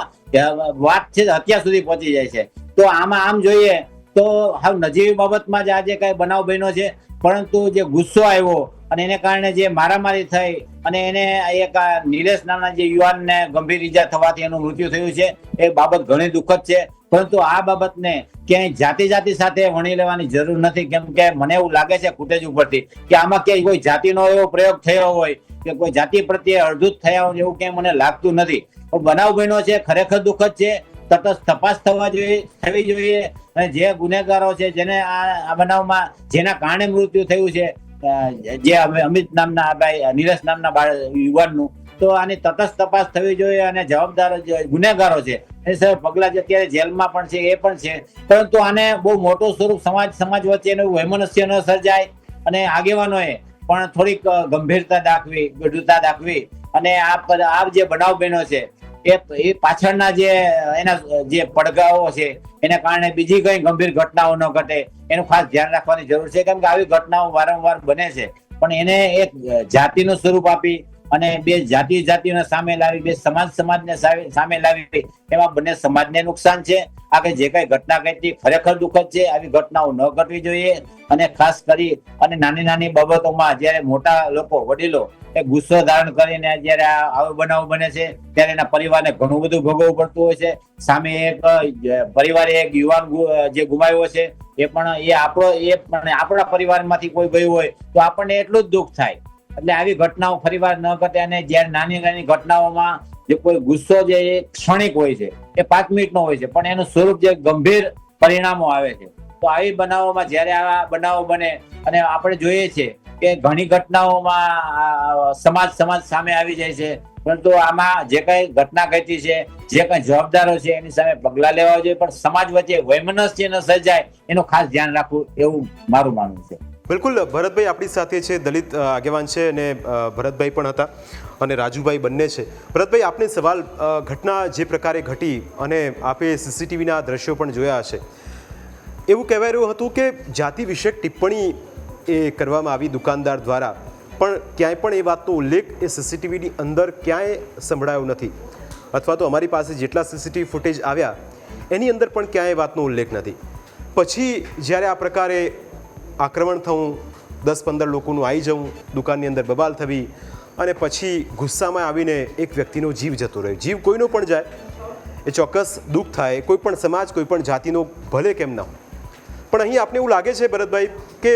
વાત છે અત્યાર સુધી પહોંચી જાય છે. તો આમ જોઈએ તો હાવ નજીવી બાબતમાં જ આજે કઈ બનાવ બન્યો છે, પરંતુ જે ગુસ્સો આવ્યો અને એને કારણે જે મારામારી થઈ અને એને એક નિલેશ નામના જે યુવાનને ગંભીર ઈજા થવાથી એનું મૃત્યુ થયું છે, એ બાબત ઘણી દુઃખદ છે. પરંતુ આ બાબતને ક્યાંય જાતિ સાથે વણી લેવાની જરૂર નથી, કેમ કે મને એવું લાગે છે ફૂટેજ ઉપરથી કે આમાં ક્યાંય કોઈ જાતિનો એવો પ્રયોગ થયો હોય કે કોઈ જાતિ પ્રત્યે અડધૂત થયા હોય એવું ક્યાંય મને લાગતું નથી. બનાવ બન્યો છે, ખરેખર દુઃખદ છે. તટસ્થ તપાસ થવી જોઈએ અને જે ગુનેગારો છે, જેને આ બનાવમાં જેના કારણે મૃત્યુ થયું છે, જે અમિત નામના ભાઈ નિલેશ નામના યુવાનનું, તો આની તટસ્થ તપાસ થવી જોઈએ અને જવાબદાર ગુનેગારો છે એ સર પગલા અત્યારે જેલમાં પણ છે, એ પણ છે. પરંતુ આને બહુ મોટું સ્વરૂપ સમાજ વચ્ચેનું વૈમનસ્ય ન સર્જાય અને આગેવાનોએ પણ થોડીક ગંભીરતા દાખવી, ગઢુતા દાખવી અને આ જે બનાવ બન્યો છે એ પાછળના એના જે પડઘાઓ છે એને કારણે બીજી કઈ ગંભીર ઘટનાઓ ન ઘટે એનું ખાસ ધ્યાન રાખવાની જરૂર છે. કેમ કે આવી ઘટનાઓ વારંવાર બને છે, પણ એને એક જાતિનું સ્વરૂપ આપી અને બે જાતિને સામે લાવી, બે સમાજને સામે લાવી, એમાં બંને સમાજને નુકસાન છે. આગળ જે કઈ ઘટના ઘટી ખરેખર દુઃખદ છે. આવી ઘટનાઓ ન ઘટવી જોઈએ અને ખાસ કરી અને નાની બાબતોમાં જયારે મોટા લોકો, વડીલો એ ગુસ્સો ધારણ કરીને જયારે આવો બનાવ બને છે ત્યારે એના પરિવારને ઘણું બધું ભોગવવું પડતું હોય છે. સામે એક પરિવારે એક યુવાન જે ગુમાવ્યો છે, એ પણ આપણા પરિવારમાંથી કોઈ ગયું હોય તો આપણને એટલું જ દુઃખ થાય. એટલે આવી ઘટનાઓ ફરીવાર ન ઘટે અને જ્યારે નાની ઘટનાઓમાં જે કોઈ ગુસ્સો જે ક્ષણિક હોય છે, એ 5 મિનિટનો હોય છે, પણ એનું સ્વરૂપ જે ગંભીર પરિણામો આવે છે. તો આવી બનાવોમાં જ્યારે આવા બનાવો બને અને આપણે જોઈએ છે કે ઘણી ઘટનાઓમાં સમાજ સામે આવી જાય છે, પરંતુ આમાં જે કઈ ઘટના ઘટી છે, જે કઈ જવાબદારો છે એની સામે પગલા લેવા જોઈએ, પણ સમાજ વચ્ચે વૈમનસ્ય ન સર્જાય એનું ખાસ ધ્યાન રાખવું એવું મારું માનવું છે. બિલકુલ, ભરતભાઈ આપણી સાથે છે, દલિત આગેવાન છે અને ભરતભાઈ પણ હતા અને રાજુભાઈ બંને છે. ભરતભાઈ, આપને સવાલ, ઘટના જે પ્રકારે ઘટી અને આપે સીસીટીવીના દ્રશ્યો પણ જોયા હશે, એવું કહેવાય રહ્યું હતું કે જાતિ વિષયક ટિપ્પણી એ કરવામાં આવી દુકાનદાર દ્વારા, પણ ક્યાંય પણ એ વાતનો ઉલ્લેખ એ સીસીટીવીની અંદર ક્યાંય સંભળાયો નથી, અથવા તો અમારી પાસે જેટલા સીસીટીવી ફૂટેજ આવ્યા એની અંદર પણ ક્યાંય વાતનો ઉલ્લેખ નથી. પછી જ્યારે આ પ્રકારે આક્રમણ થવું, 10-15 લોકોનું આવી જવું, દુકાનની અંદર બબાલ થવી અને પછી ગુસ્સામાં આવીને એક વ્યક્તિનો જીવ જતો રહ્યો. જીવ કોઈનો પણ જાય એ ચોક્કસ દુઃખ થાય, કોઈ પણ સમાજ, કોઈ પણ જાતિનો ભલે કેમ ના હોય. પણ અહીં આપને એવું લાગે છે ભરતભાઈ કે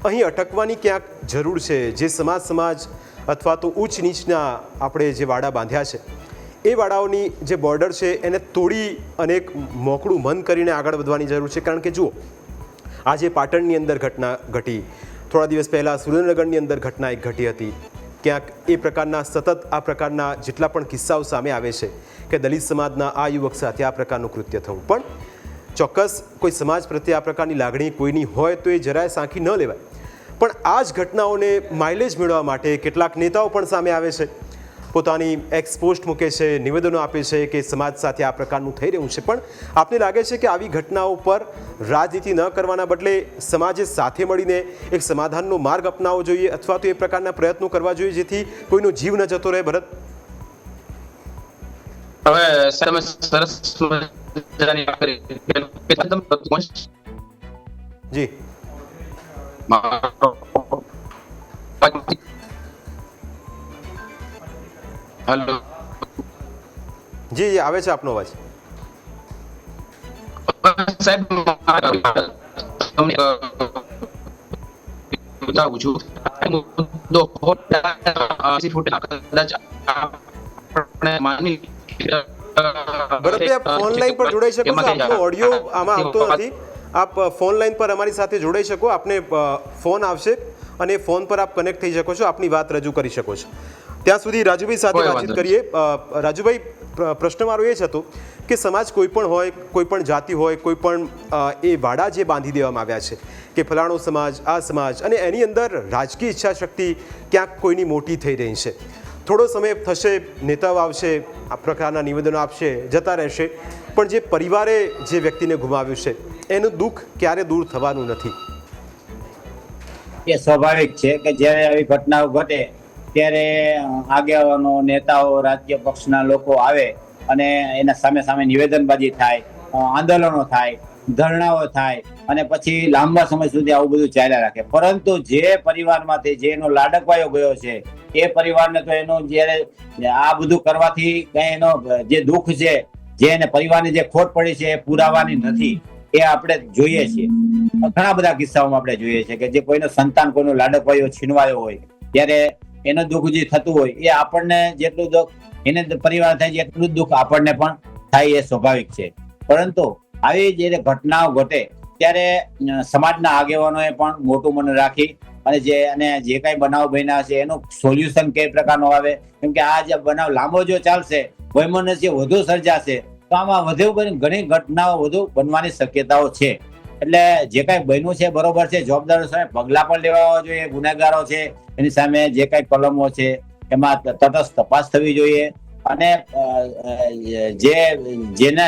અહીં અટકવાની ક્યાંક જરૂર છે? જે સમાજ અથવા તો ઉચ્ચ નીચના આપણે જે વાડા બાંધ્યા છે એ વાડાઓની જે બોર્ડર છે એને તોડી અને એક મોકળું મન કરીને આગળ વધવાની જરૂર છે. કારણ કે જુઓ, આજે પાટણની અંદર ઘટના ઘટી, થોડા દિવસ પહેલાં સુરેન્દ્રનગરની અંદર ઘટના એક ઘટી હતી. ક્યાંક એ પ્રકારના સતત આ પ્રકારના જેટલા પણ કિસ્સાઓ સામે આવે છે કે દલિત સમાજના આ યુવક સાથે આ પ્રકારનું કૃત્ય થવું, પણ ચોક્કસ કોઈ સમાજ પ્રત્યે આ પ્રકારની લાગણી કોઈની હોય તો એ જરાય સાંખી ન લેવાય. પણ આ જ ઘટનાઓને માઇલેજ મેળવવા માટે કેટલાક નેતાઓ પણ સામે આવે છે, પોતાની એક્સ પોસ્ટ મૂકે છે, નિવેદનો આપે છે કે સમાજ સાથે આ પ્રકારનું થઈ રહ્યું છે. પણ આપને લાગે છે કે આવી ઘટનાઓ પર રાજનીતિ ન કરવાના બદલે સમાજે સાથે મળીને એક સમાધાનનો માર્ગ અપનાવવો જોઈએ, અથવા તો એ પ્રકારના પ્રયત્નો કરવા જોઈએ જેથી કોઈનો જીવ ન જતો રહે? ભરત, હવે તમે સરસ મજાની વાત કરી. જી, હેલો, જી આવે છે આપનો અવાજ. સાહેબ તમને બતાવું છું મુદ્દો કદાચ આપણે માની ભરતભાઈ, આપ ફોન લાઈન પર જોડાઈ શકો છો? આપનો ઓડિયો આમાં આવતો નથી. આપ ફોન લાઈન પર અમારી સાથે જોડાઈ શકો. આપને ફોન આવશે અને ફોન પર આપ કનેક્ટ થઈ શકો છો, આપની વાત રજૂ કરી શકો છો. ત્યાં સુધી રાજુભાઈ સાથે વાતચીત કરીએ. રાજુભાઈ, પ્રશ્ન મારો એ જ હતો કે સમાજ કોઈ પણ હોય, કોઈ પણ જાતિ હોય, કોઈ પણ એ વાડા જે બાંધી દેવામાં આવ્યા છે કે ફલાણો સમાજ, આ સમાજ, અને એની અંદર રાજકીય ઈચ્છા શક્તિ ક્યાંક કોઈની મોટી થઈ રહી છે. થોડો સમય થશે, નેતાઓ આવશે, આ પ્રકારના નિવેદનો આપશે, જતા રહેશે, પણ જે પરિવારે જે વ્યક્તિને ગુમાવ્યું છે એનું દુઃખ ક્યારે દૂર થવાનું નથી. એ સ્વાભાવિક છે કે જ્યારે આવી ઘટનાઓ ઘટે ત્યારે આગેવાનો, નેતાઓ, રાજકીય પક્ષના લોકો આવે અને એના સામે સામે નિવેદનબાજી થાય, આંદોલનો થાય, ધરણાઓ થાય અને પછી લાંબા સમય સુધી આવું બધું ચાલ્યા રાખે. પરંતુ જે પરિવારમાંથી જેનો લાડકવાયો ગયો છે એ પરિવારને તો એનો જ્યારે આ બધું કરવાથી કઈ એનો જે દુઃખ છે, જે એને પરિવારની જે ખોટ પડી છે એ પુરાવાની નથી. એ આપણે જોઈએ છીએ, ઘણા બધા કિસ્સાઓમાં આપણે જોઈએ છીએ કે જે કોઈનો સંતાન, કોઈનો લાડકવાયો છીનવાયો હોય ત્યારે એનું દુઃખ જે થતું હોય એ આપણને જેટલું દુઃખ એને પરિવાર થાય છે એટલું જ દુઃખ આપણને પણ થાય, એ સ્વાભાવિક છે. પરંતુ આવી જ્યારે ઘટનાઓ ઘટે ત્યારે સમાજના આગેવાનોએ પણ મોટું મન રાખી અને જે કઈ બનાવ બન્યા છે એનું સોલ્યુશન કઈ પ્રકારનું આવે, કેમ કે આ જે બનાવ લાંબો જો ચાલશે, વૈમનસ્ય વધુ સર્જાશે તો આમાં વધુ ઘણી ઘટનાઓ વધુ બનવાની શક્યતાઓ છે. એટલે જે કઈ બન્યું છે બરોબર છે, જવાબદારો સામે પગલા પણ લેવા જોઈએ. ગુનેગારો છે એની સામે જે કઈ કલમો છે એમાં તટસ્થ તપાસ થવી જોઈએ અને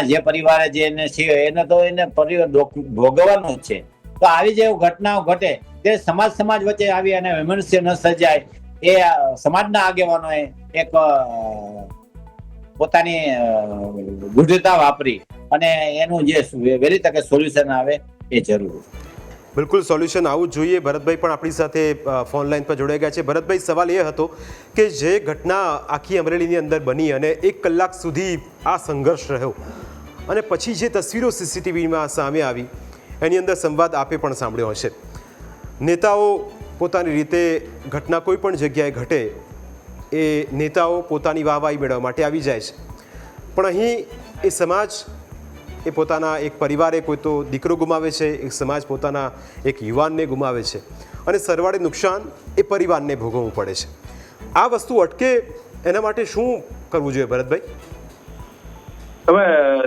જે પરિવારે જેને છે એને તો એને ભોગવવાનું જ છે. તો આવી જે ઘટનાઓ ઘટે તે સમાજ વચ્ચે આવી અને વૈમનસ્ય ન સર્જાય એ સમાજના આગેવાનોએ એક પોતાની ગુઢતા વાપરી અને એનું જે વહેલી તકે સોલ્યુશન આવે એ જરૂરી. બિલકુલ સોલ્યુશન આવવું જ જોઈએ. ભરતભાઈ પણ આપણી સાથે ફોન લાઈન પર જોડાઈ ગયા છે. ભરતભાઈ, સવાલ એ હતો કે જે ઘટના આખી અમરેલીની અંદર બની અને 1 કલાક સુધી આ સંઘર્ષ રહ્યો અને પછી જે તસવીરો સીસીટીવીમાં સામે આવી એની અંદર સંવાદ આપે પણ સાંભળ્યો હશે. નેતાઓ પોતાની રીતે ઘટના કોઈ પણ જગ્યાએ ઘટે એ નેતાઓ પોતાની વાહવાહી મેળવવા માટે આવી જાય છે, પણ અહીં એ સમાજ, એ પોતાના એક પરિવારે કોઈ તો દીકરો ગુમાવે છે, એક સમાજ પોતાના એક યુવાનને ગુમાવે છે અને સરવાળે નુકસાન એ પરિવારને ભોગવવું પડે છે. આ વસ્તુ અટકે એના માટે શું કરવું જોઈએ ભરતભાઈ? હવે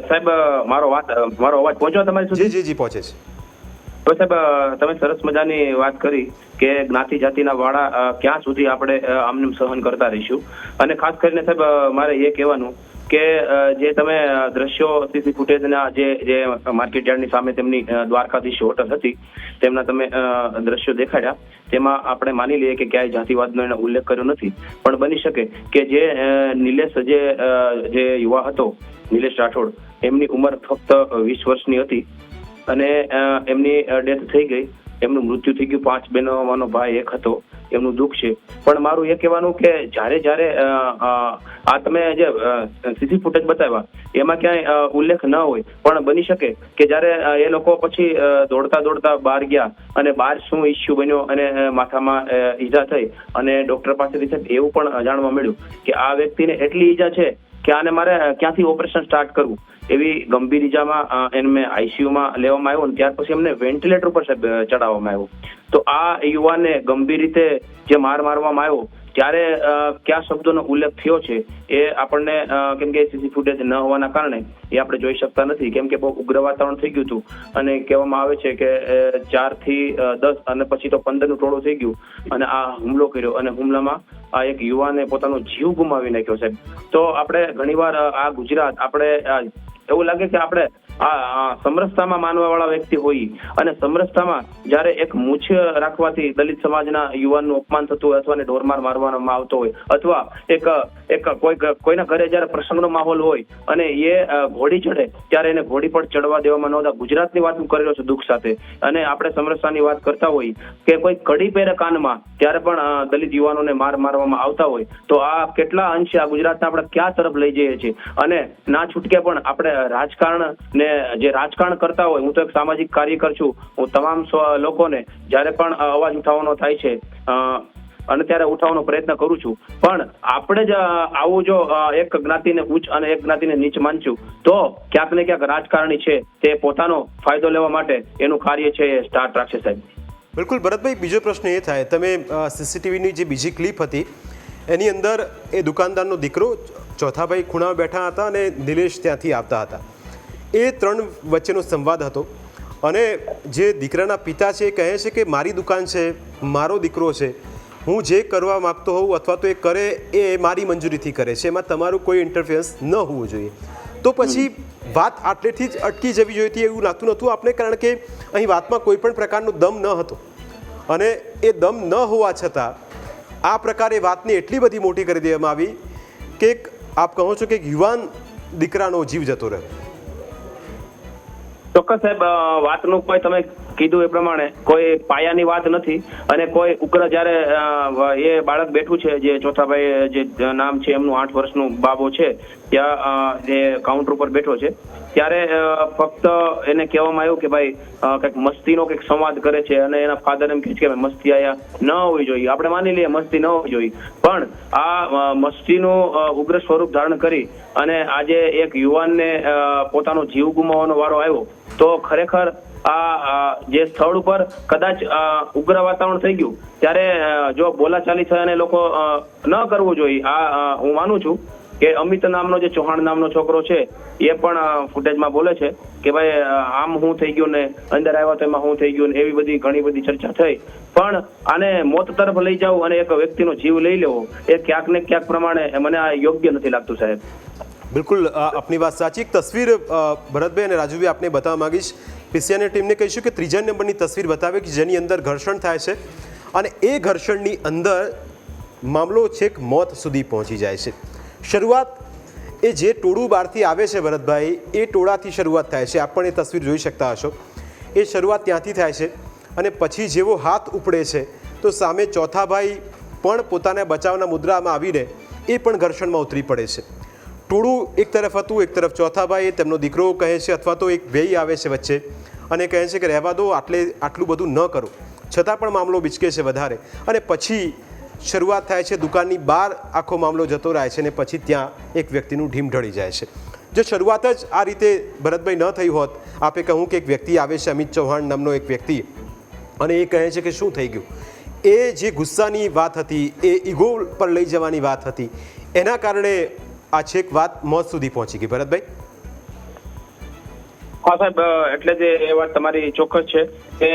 સાહેબ મારો અવાજ પહોંચ્યો તમારી સુધી? જી જી પહોંચે છે. હવે સાહેબ તમે સરસ મજાની વાત કરી કે જ્ઞાતિ જાતિના વાળા ક્યાં સુધી આપણે આમને સહન કરતા રહીશું. અને ખાસ કરીને સાહેબ મારે એ કહેવાનું કે જે તમે દ્રશ્યો સીસી ફૂટેજના જે માર્કેટ યાર્ડની સામે તેમની દ્વારકાધીશ હોટલ હતી તેમના તમે દ્રશ્યો દેખાડ્યા, તેમાં આપણે માની લઈએ કે ક્યાંય જાતિવાદનો એને ઉલ્લેખ કર્યો નથી, પણ બની શકે કે જે નિલેશ જે યુવા હતો, નિલેશ રાઠોડ, એમની ઉંમર ફક્ત 20 વર્ષની હતી અને એમની ડેથ થઈ ગઈ, એમનું મૃત્યુ થઈ ગયું. 5 બહેનોમાંનો ભાઈ એક હતો, એમનું દુઃખ છે. પણ મારું એ કહેવાનું કે જ્યારે આ તમે જે સીસી ફૂટેજ બતાવ્યા એમાં ક્યાંય ઉલ્લેખ ન હોય, પણ બની શકે કે જ્યારે એ લોકો પછી દોડતા બહાર ગયા અને બહાર શું ઇસ્યુ બન્યો અને માથામાં ઈજા થઈ અને ડોક્ટર પાસેથી એવું પણ જાણવા મળ્યું કે આ વ્યક્તિને એટલી ઈજા છે કે આને મારે ક્યાંથી ઓપરેશન સ્ટાર્ટ કરવું, એવી ગંભીર ઈજામાં એને આઈસીયુમાં લેવામાં આવ્યો અને ત્યાર પછી એમને વેન્ટિલેટર ઉપર ચડાવવામાં આવ્યો. તો આ યુવાનને ગંભીર રીતે જે મારવામાં આવ્યો ત્યારે કયા શબ્દોનો ઉલ્લેખ થયો છે એ આપણને, કેમ કે સીસી ફૂટેજ ન હોવાના કારણે એ આપણે જોઈ શકતા નથી, કેમ કે બહુ ઉગ્ર વાતાવરણ થઈ ગયું હતું અને કહેવામાં આવે છે કે 4 થી 10 અને પછી તો 15નું ટોળું થઈ ગયું અને આ હુમલો કર્યો અને હુમલામાં આ એક યુવાને પોતાનો જીવ ગુમાવી નાખ્યો છે. તો આપણે ઘણીવાર આ ગુજરાત, આપણે એવું લાગે કે આપણે આ સમરસતામાં માનવા વાળા વ્યક્તિ હોઈએ અને સમરસતામાં જયારે એક મૂછ રાખવાથી દલિત સમાજના યુવાનનું અપમાન થતું હોય અથવા ઢોરમાર મારવામાં આવતો હોય અથવા એક કોઈના ઘરે જયારે પ્રસંગનો માહોલ હોય અને એ ઘોડી ચડે ત્યારે એને ઘોડી પર ચડવા દેવામાં ન આવતા. ગુજરાતની વાત હું કરી રહ્યો છું દુઃખ સાથે, અને આપણે સમરસતાની વાત કરતા હોઈએ કે કોઈ કડી પહેરે કાનમાં ત્યારે પણ દલિત યુવાનોને મારવામાં આવતા હોય. તો આ કેટલા અંશે આ ગુજરાતને આપણે ક્યાં તરફ લઈ જઈએ છીએ અને ના છૂટકે પણ આપણે રાજકારણ ને ને જે રાજકારણ કરતા હોય, હું તો એક સામાજિક કાર્યકર છું, હું તમામ લોકોને જ્યારે પણ અવાજ ઉઠાવવાનો થાય છે અને ત્યારે ઉઠાવવાનો પ્રયત્ન કરું છું, પણ આપણે જ આવું જો એક જ્ઞાતિને ઉચ્ચ અને એક જ્ઞાતિને નીચ માનશું તો ક્યાંક ને ક્યાંક રાજકારણી છે તે પોતાનો ફાયદો લેવા માટે એનું કાર્ય છે એ સ્ટાર્ટ રાખશે સાહેબ. બિલકુલ ભરતભાઈ, બીજો પ્રશ્ન એ થાય, તમે સીસીટીવીની જે બીજી ક્લિપ હતી એની અંદર એ દુકાનદારનો દીકરો ચોથાભાઈ ખૂણામાં બેઠા હતા અને નિલેશ ત્યાંથી આવતા હતા. એ ત્રણ વચ્ચેનો સંવાદ હતો અને જે દીકરાના પિતા છે એ કહે છે કે મારી દુકાન છે, મારો દીકરો છે, હું જે કરવા માગતો હોઉં અથવા તો એ કરે એ મારી મંજૂરીથી કરે છે, એમાં તમારું કોઈ ઇન્ટરફિયરન્સ ન હોવું જોઈએ. તો પછી વાત આટલેથી જ અટકી જવી જોઈએ હતી એવું લાગતું નહોતું આપણે, કારણ કે અહીં વાતમાં કોઈ પણ પ્રકારનો દમ ન હતો અને એ દમ ન હોવા છતાં આ પ્રકારે વાતને એટલી બધી મોટી કરી દેવામાં આવી કે આપ કહો છો કે યુવાન દીકરાનો જીવ જતો રહ્યો. ચોક્કસ સાહેબ, વાતનું કોઈ તમે કીધું એ પ્રમાણે કોઈ પાયાની વાત નથી અને કોઈ ઉગ્ર જ્યારે એ બાળક બેઠું છે, જે ચોથાભાઈ જે નામ છે એમનું 8 વર્ષનું બાબો છે, ત્યાં જે કાઉન્ટર ઉપર બેઠો છે, ત્યારે ફક્ત એને કહેવામાં આવ્યું કે ભાઈ કંઈક મસ્તીનો કંઈક સંવાદ કરે છે અને એના ફાધર એમ કહે છે કે મસ્તી આયા ન હોવી જોઈએ. આપણે માની લઈએ મસ્તી ન હોવી જોઈએ, પણ આ મસ્તીનું ઉગ્ર સ્વરૂપ ધારણ કરી અને આજે એક યુવાનને પોતાનો જીવ ગુમાવવાનો વારો આવ્યો તો ખરેખર આ જે સ્થળ ઉપર કદાચ ઉગ્ર વાતાવરણ થઈ ગયું ત્યારે જો બોલાચાલી થઈ અને લોકો ન કરવું જોઈએ. આ હું માનું છું કે અમિત નામનો જે ચૌહાણ નામનો છોકરો છે એ પણ ફૂટેજમાં બોલે છે કે ભાઈ આમ હું થઈ ગયું ને અંદર આવ્યા તો એમાં હું થઈ ગયું ને એવી બધી ઘણી બધી ચર્ચા થઈ, પણ આને મોત તરફ લઈ જવું અને એક વ્યક્તિનો જીવ લઈ લેવો એ ક્યાંક ને ક્યાંક પ્રમાણે મને આ યોગ્ય નથી લાગતું સાહેબ. બિલકુલ આપની વાત સાચી. એક તસવીર ભરતભાઈ અને રાજુભાઈ આપને બતાવવા માંગીશ. પીસીઆરની ટીમને કહીશું કે 3જા નંબરની તસવીર બતાવે કે જેની અંદર ઘર્ષણ થાય છે અને એ ઘર્ષણની અંદર મામલો છેક મોત સુધી પહોંચી જાય છે. શરૂઆત એ જે ટોળું બહારથી આવે છે ભરતભાઈ, એ ટોળાથી શરૂઆત થાય છે. આપ પણ એ તસવીર જોઈ શકતા હશો. એ શરૂઆત ત્યાંથી થાય છે અને પછી જેવો હાથ ઉપડે છે તો સામે ચોથાભાઈ પણ પોતાના બચાવના મુદ્રામાં આવીને એ પણ ઘર્ષણમાં ઉતરી પડે છે. ટોળું એક તરફ હતું, એક તરફ ચોથાભાઈ, તેમનો દીકરો કહે છે અથવા તો એક વેઈ આવે છે વચ્ચે અને કહે છે કે રહેવા દો, આટલું બધું ન કરો, છતાં પણ મામલો બિચકે છે વધારે અને પછી શરૂઆત થાય છે. દુકાનની બહાર આખો મામલો જતો રહે છે અને પછી ત્યાં એક વ્યક્તિનું ઢીમ ઢળી જાય છે. જો શરૂઆત જ આ રીતે ભરતભાઈ ન થઈ હોત, આપે કહું કે એક વ્યક્તિ આવે છે અમિત ચૌહાણ નામનો એક વ્યક્તિ અને એ કહે છે કે શું થઈ ગયું, એ જે ગુસ્સાની વાત હતી, એ ઈગો પર લઈ જવાની વાત હતી, એના કારણે આ છેક વાત મોત સુધી પહોંચી ગઈ. ભરતભાઈ? હા સાહેબ, એટલે જ એ વાત તમારી ચોક્કસ છે કે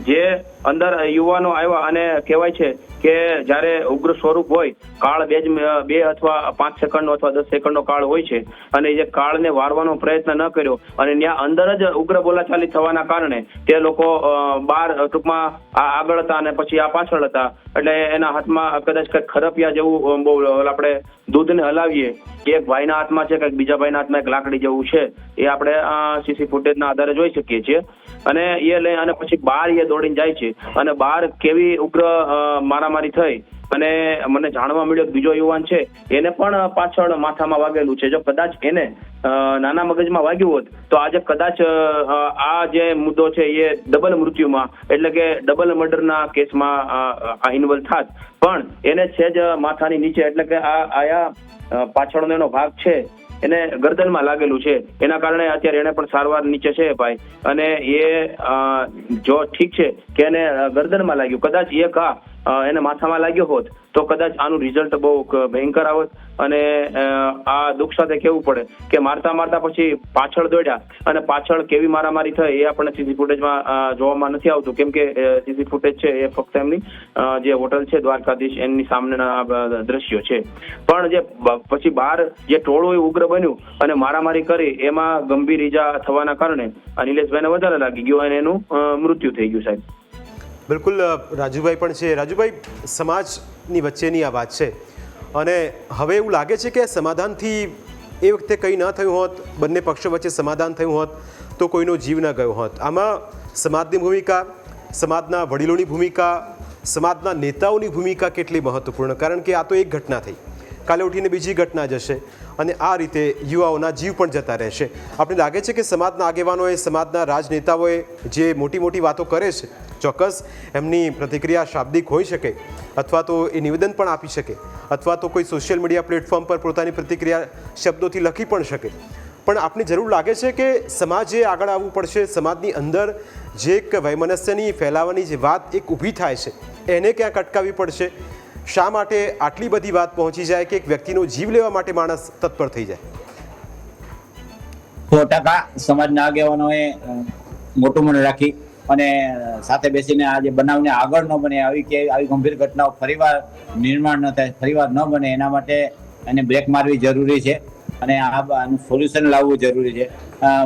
જે અંદર યુવાનો આવ્યા અને કહેવાય છે કે જ્યારે ઉગ્ર સ્વરૂપ હોય, કાળ 2 અથવા 5 સેકન્ડનો અથવા 10 સેકન્ડનો કાળ હોય છે અને જે કાળને વારવાનો પ્રયત્ન ન કર્યો અને ત્યાં અંદર જ ઉગ્ર બોલાચાલી થવાના કારણે તે લોકો બહાર ટૂંકમાં આ આગળ હતા અને પછી આ પાછળ હતા, એટલે એના હાથમાં કદાચ કંઈક ખરપિયા જેવું બહુ આપણે દૂધને હલાવીએ એક ભાઈના હાથમાં છે, કંઈક બીજા ભાઈના હાથમાં એક લાકડી જેવું છે, એ આપણે સીસી ફૂટેજના આધારે જોઈ શકીએ છીએ. અને એ લઈ અને પછી બહાર એ દોડીને જાય છે અને બહાર કેવી ઉગ્ર મારામારી થઈ અને મને જાણવા મળ્યું બીજો યુવાન છે એને પણ પાછળ માથામાં વાગેલું છે. જો કદાચ એને નાના મગજમાં વાગ્યું હોત તો આજે કદાચ આ જે મુદ્દો છે એ ડબલ મૃત્યુમાં એટલે કે ડબલ મર્ડરના કેસમાં આ ઇન્વોલ્વ થાત, પણ એને છે જ માથાની નીચે એટલે કે આ પાછળનો એનો ભાગ છે એને ગરદનમાં લાગેલું છે, એના કારણે અત્યારે એને પણ સારવાર નીચે છે ભાઈ. અને એ જો ઠીક છે કે એને ગરદનમાં લાગ્યું, કદાચ એ એને માથામાં લાગ્યો હોત તો કદાચ આનું રિઝલ્ટ બહુ ભયંકર આવત. અને આ દુઃખ સાથે કહેવું પડે કે મારતા મારતા પછી પાછળ દોડ્યા અને પાછળ કેવી મારામારી થઈ એ આપણને સીસી ફૂટેજમાં જોવામાં નથી આવતું, કેમ કે સીસી ફૂટેજ છે એ ફક્ત એમની જે હોટલ છે દ્વારકાધીશ એમની સામેના દ્રશ્યો છે. પણ જે પછી બહાર જે ટોળું ઉગ્ર બન્યું અને મારામારી કરી એમાં ગંભીર ઈજા થવાના કારણે આ નિલેશભાઈને વધારે લાગી ગયું અને એનું મૃત્યુ થઈ ગયું સાહેબ. બિલકુલ રાજુભાઈ પણ છે. રાજુભાઈ, સમાજની વચ્ચેની આ વાત છે અને હવે એવું લાગે છે કે સમાધાનથી એ વખતે કંઈ ન થયું હોત, બંને પક્ષો વચ્ચે સમાધાન થયું હોત તો કોઈનો જીવ ન ગયો હોત. આમાં સમાજની ભૂમિકા, સમાજના વડીલોની ભૂમિકા, સમાજના નેતાઓની ભૂમિકા કેટલી મહત્વપૂર્ણ, કારણ કે આ તો એક ઘટના થઈ કાલે ઉઠીને બીજી ઘટના જશે અને આ રીતે યુવાઓના જીવ પણ જતા રહેશે. આપણે લાગે છે કે સમાજના આગેવાનોએ, સમાજના રાજનેતાઓએ જે મોટી મોટી વાતો કરે છે, ચોક્કસ એમની પ્રતિક્રિયા શાબ્દિક હોઈ શકે અથવા તો એ નિવેદન પણ આપી શકે અથવા તો કોઈ સોશિયલ મીડિયા પ્લેટફોર્મ પર પોતાની પ્રતિક્રિયા શબ્દોથી લખી પણ શકે, પણ આપને જરૂર લાગે છે કે સમાજે આગળ આવવું પડશે. સમાજની અંદર જે એક વૈમનસ્યની ફેલાવાની જે વાત એક ઊભી થાય છે એને ક્યાંક અટકાવવી પડશે. શા માટે આટલી બધી વાત પહોંચી જાય કે એક વ્યક્તિનો જીવ લેવા માટે માણસ તત્પર થઈ જાય? 100% સમાજના આગેવાનોએ મોટું મન રાખી અને સાથે બેસીને આ જે બનાવને આગળ ન બને, આવી ગંભીર ઘટનાઓ ફરીવાર નિર્માણ ન થાય, ફરીવાર ન બને, એના માટે એને બ્રેક મારવી જરૂરી છે અને આનું સોલ્યુશન લાવવું જરૂરી છે.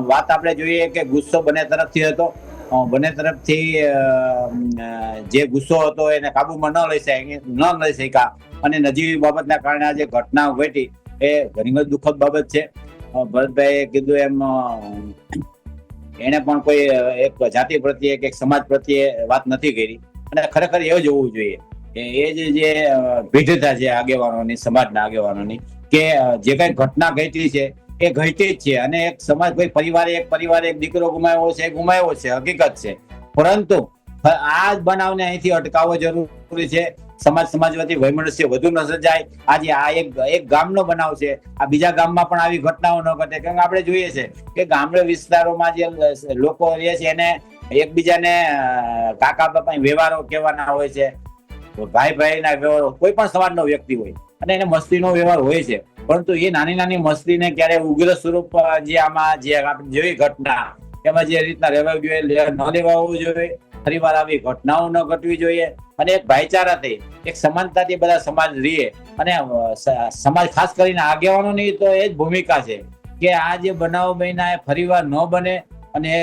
વાત આપણે જોઈએ કે ગુસ્સો બંને તરફથી હતો. બંને તરફથી જે ગુસ્સો હતો એને કાબુમાં ન લઈ શક્યા અને નજીવી બાબતના કારણે આ જે ઘટના ઘટી એ ઘણી બધી દુઃખદ બાબત છે. ભરતભાઈએ કીધું એમ એને પણ કોઈ એક જાતિ પ્રત્યે કે એક સમાજ પ્રત્યે વાત નથી કરી અને ખરેખર એવું જ હોવું જોઈએ. એ જે ભેટતા છે આગેવાનોની, સમાજના આગેવાનોની, કે જે કઈ ઘટના ઘટી છે એ ઘટી જ છે અને એક સમાજ, કોઈ પરિવારે એક દીકરો ગુમાવ્યો છે, હકીકત છે, પરંતુ આ જ બનાવને અહીંથી અટકાવવો જરૂરી છે. સમાજ વતી વૈમનસ્ય વધુ ન સર્જાય. આજે આ એક ગામનો બનાવ છે, આ બીજા ગામમાં પણ આવી ઘટનાઓ ન ઘટે. કારણ કે આપણે જોઈએ છે કે ગામડા વિસ્તારોમાં જે લોકો રહે છે એને એકબીજાને કાકા બાપા વ્યવહારો કહેવાના હોય છે, ભાઈના વ્યવહારો, કોઈ પણ સમાજનો વ્યક્તિ હોય અને એને મસ્તીનો વ્યવહાર હોય છે, પરંતુ એ નાની નાની મસ્તીને ક્યારે ઉગ્ર સ્વરૂપ જે આમાં જે આપણે જોઈ ઘટના એમાં જે રીતના રહેવા જોઈએ ન લેવાવું જોઈએ. ફરીવાર આવી ઘટનાઓ ન ઘટવી જોઈએ અને એક ભાઈચારાથી, એક સમાનતાથી બધા સમાજ રહે અને સમાજ, ખાસ કરીને આગેવાનોની તો એ જ ભૂમિકા છે કે આ જે બનાવ બન્યા એ ફરીવાર ન બને અને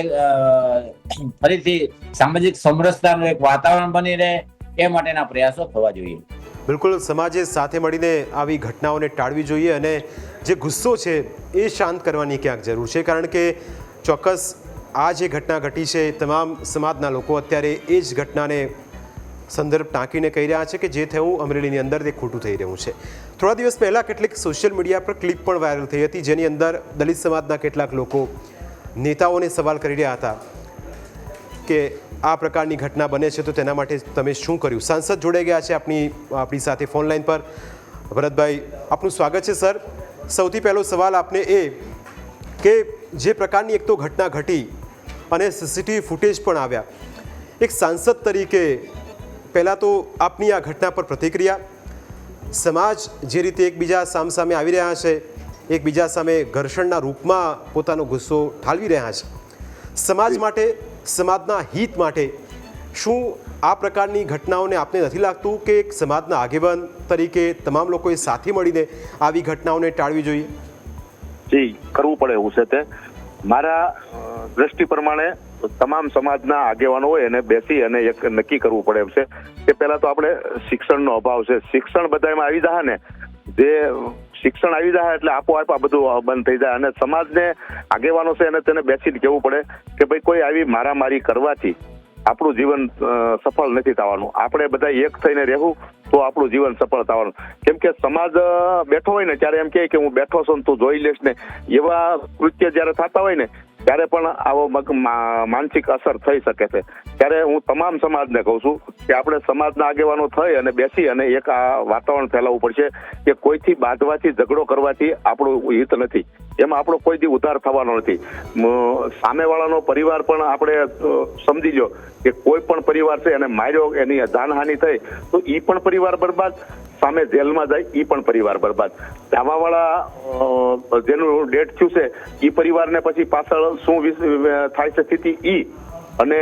ફરીથી સામાજિક સમરસતાનું એક વાતાવરણ બની રહે એ માટેના પ્રયાસો થવા જોઈએ. બિલકુલ, સમાજે સાથે મળીને આવી ઘટનાઓને ટાળવી જોઈએ અને જે ગુસ્સો છે એ શાંત કરવાની ક્યાંક જરૂર છે, કારણ કે ચોક્કસ આ જે ઘટના ઘટી છે તમામ સમાજના લોકો અત્યારે એ જ ઘટનાને સંદર્ભ ટાંકીને કહી રહ્યા છે કે જે થયું અમરેલીની અંદર તે ખોટું થઈ રહ્યું છે. થોડા દિવસ પહેલાં કેટલીક સોશિયલ મીડિયા પર ક્લિપ પણ વાયરલ થઈ હતી જેની અંદર દલિત સમાજના કેટલાક લોકો નેતાઓને સવાલ કરી રહ્યા હતા કે આ પ્રકારની ઘટના બને છે તો તેના માટે તમે શું કર્યું? સાંસદ જોડાઈ ગયા છે આપણી સાથે ફોન લાઈન પર. ભરતભાઈ, આપનું સ્વાગત છે સર. સૌથી પહેલો સવાલ આપને એ કે જે પ્રકારની એક તો ઘટના ઘટી અને સીસીટીવી ફૂટેજ પણ આવ્યા, એક સાંસદ તરીકે પહેલાં તો આપની આ ઘટના પર પ્રતિક્રિયા, સમાજ જે રીતે એકબીજા સામે આવી રહ્યા છે, એકબીજા સામે ઘર્ષણના રૂપમાં પોતાનો ગુસ્સો ઠાલવી રહ્યા છે, સમાજ માટે, સમાજના હિત માટે શું આ પ્રકારની ઘટનાઓને આપને નથી લાગતું કે એક સમાજના આગેવાન તરીકે તમામ લોકોએ સાથે મળીને આવી ઘટનાઓને ટાળવી જોઈએ? જી, કરવું પડે એવું છે. તે મારા દ્રષ્ટિ પ્રમાણે તમામ સમાજના આગેવાનો હોય એને બેસી અને એક નક્કી કરવું પડે એમ છે કે પહેલા તો આપણે શિક્ષણનો અભાવ છે. શિક્ષણ બધા એમાં આવી જાય ને, જે શિક્ષણ આવી જાય એટલે આપોઆપ આ બધું બંધ થઈ જાય અને સમાજને આગેવાનો છે એને તેને બેસીને કહેવું પડે કે ભાઈ કોઈ આવી મારામારી કરવાથી આપણું જીવન સફળ નથી થવાનું. આપણે બધા એક થઈને રહેવું તો આપણું જીવન સફળ થવાનું. કેમ કે સમાજ બેઠો હોય ને ત્યારે એમ કહે કે હું બેઠો છું તું જોઈ લેશ ને, એવા કૃત્ય જયારે થતા હોય ને ત્યારે પણ આવો માનસિક અસર થઈ શકે છે. ત્યારે હું તમામ સમાજને કહું છું કે આપણે સમાજના આગેવાનો થઈ અને બેસી અને એક આ વાતાવરણ ફેલાવવું પડશે કે કોઈથી બાંધવાથી, ઝઘડો કરવાથી આપણું હિત નથી, એમાં આપણો કોઈ દી ઉદ્ધાર થવાનો નથી. સામેવાળાનો પરિવાર પણ આપણે સમજી લો કે કોઈ પણ પરિવાર છે એને માર્યો, એની જાનહાનિ થઈ તો એ પણ પરિવાર બરબાદ, સામે જેલમાં જાય એ પણ પરિવાર બરબાદ. ધામાવાળા જેનું ડેથ થયું છે એ પરિવારને પછી પાછળ શું થાય છે સ્થિતિ ઈ, અને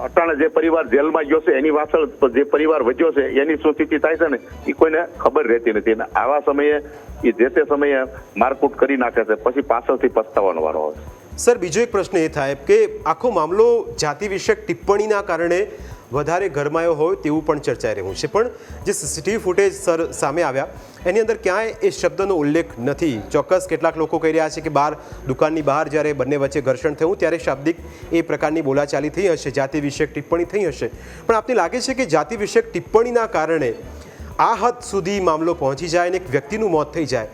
અટાણે જે પરિવાર જેલમાં ગયો છે એની પાછળ જે પરિવાર વધ્યો છે એની શું સ્થિતિ થાય છે ને એ કોઈને ખબર રહેતી નથી. અને આવા સમયે એ જે તે સમયે મારકૂટ કરી નાખે છે, પછી પાછળથી પસ્તાવાનો વારો આવે છે. સર, બીજો એક પ્રશ્ન એ થાય કે આખો મામલો જાતિ વિષયક ટિપ્પણીના કારણે વધારે ગરમાયો હોય તેવું પણ ચર્ચાઈ રહ્યું છે, પણ જે સીસીટીવી ફૂટેજ સર સામે આવ્યા એની અંદર ક્યાંય એ શબ્દનો ઉલ્લેખ નથી. ચોક્કસ કેટલાક લોકો કહી રહ્યા છે કે દુકાનની બહાર જ્યારે બંને વચ્ચે ઘર્ષણ થયું ત્યારે શાબ્દિક એ પ્રકારની બોલાચાલી થઈ હશે, જાતિ વિષયક ટિપ્પણી થઈ હશે, પણ આપને લાગે છે કે જાતિ વિષયક ટિપ્પણીના કારણે આ હદ સુધી મામલો પહોંચી જાય અને એક વ્યક્તિનું મોત થઈ જાય,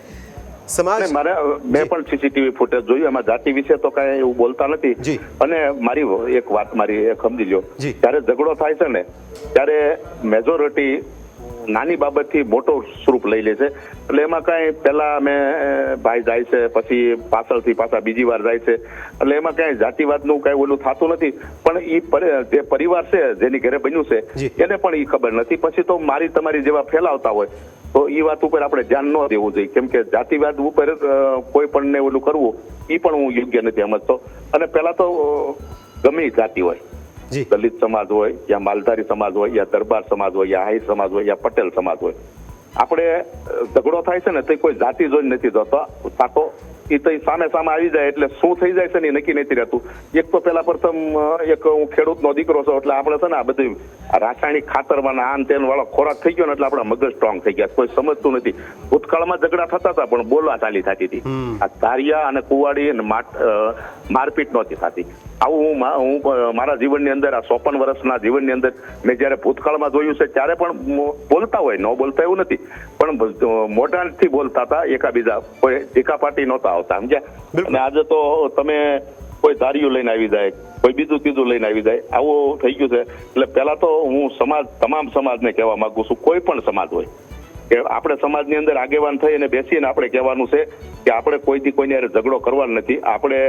સમાજ મેં પણ સીસીટીવી ફૂટેજ જોયું, એમાં જાતિ વિશે તો કઈ એવું બોલતા નથી. અને મારી એક વાત સમજી લો, જ્યારે ઝઘડો થાય છે ને ત્યારે મેજોરિટી નાની બાબતથી મોટો સ્વરૂપ લઈ લે છે. એટલે એમાં કઈ પેલા અમે ભાઈ જાય છે, પછી પાછળથી પાછા બીજી વાર જાય છે, એટલે એમાં કઈ જાતિવાદનું કઈ ઓલું થતું નથી. પણ જે પરિવાર છે જેની ઘરે બન્યું છે એને પણ એ ખબર નથી. પછી તો મારી તમારી જેવા ફેલાવતા હોય તો એ વાત ઉપર આપણે ધ્યાન ન દેવું જોઈએ, કેમ કે જાતિવાદ ઉપર કોઈ પણ ને ઓલું કરવું એ પણ હું યોગ્ય નથી સમજતો. અને પેલા તો ગમે જાતિ હોય, દલિત સમાજ હોય યા માલધારી સમાજ હોય યા દરબાર સમાજ હોય યા આહિર સમાજ હોય યા પટેલ સમાજ હોય, આપણે ઝઘડો થાય છે ને તો કોઈ જાતિ જોઈને નથી જોતો, તાકો એ તો સામે સામે આવી જાય એટલે શું થઈ જાય છે ને નક્કી નથી રહેતું. એક તો પેલા પ્રથમ એક હું ખેડૂતનો દીકરો છું, એટલે આપણે છે ને આ બધું રાસાયણિક ખાતરમાં આન તેન વાળો ખોરાક થઈ ગયો ને એટલે આપણા મગજ સ્ટ્રોંગ થઈ ગયા, કોઈ સમજતું નથી. ભૂતકાળમાં ઝઘડા થતા હતા પણ બોલવા ચાલી થતી હતી. આ ધારિયા અને કુવાડી અને મારપીટ નહોતી થતી. આવું હું મારા જીવનની અંદર આ 54 વર્ષના જીવનની અંદર મેં જયારે ભૂતકાળમાં જોયું છે ત્યારે પણ બોલતા હોય, ન બોલતા એવું નથી, પણ મોઢાથી બોલતા હતા એકાબીજા, કોઈ ટીકાપાટી નહોતા આવતા, સમજ્યા. અને આજે તો તમે કોઈ ધારિયું લઈને આવી જાય, કોઈ બીજું ત્રીજું લઈને આવી જાય, આવું થઈ ગયું છે. એટલે પેલા તો હું તમામ સમાજને કહેવા માંગુ છું, કોઈ પણ સમાજ હોય કે આપણે સમાજની અંદર આગેવાન થઈ અને બેસીને આપણે કહેવાનું છે કે આપણે કોઈથી કોઈને ઝઘડો કરવાનો નથી. આપણે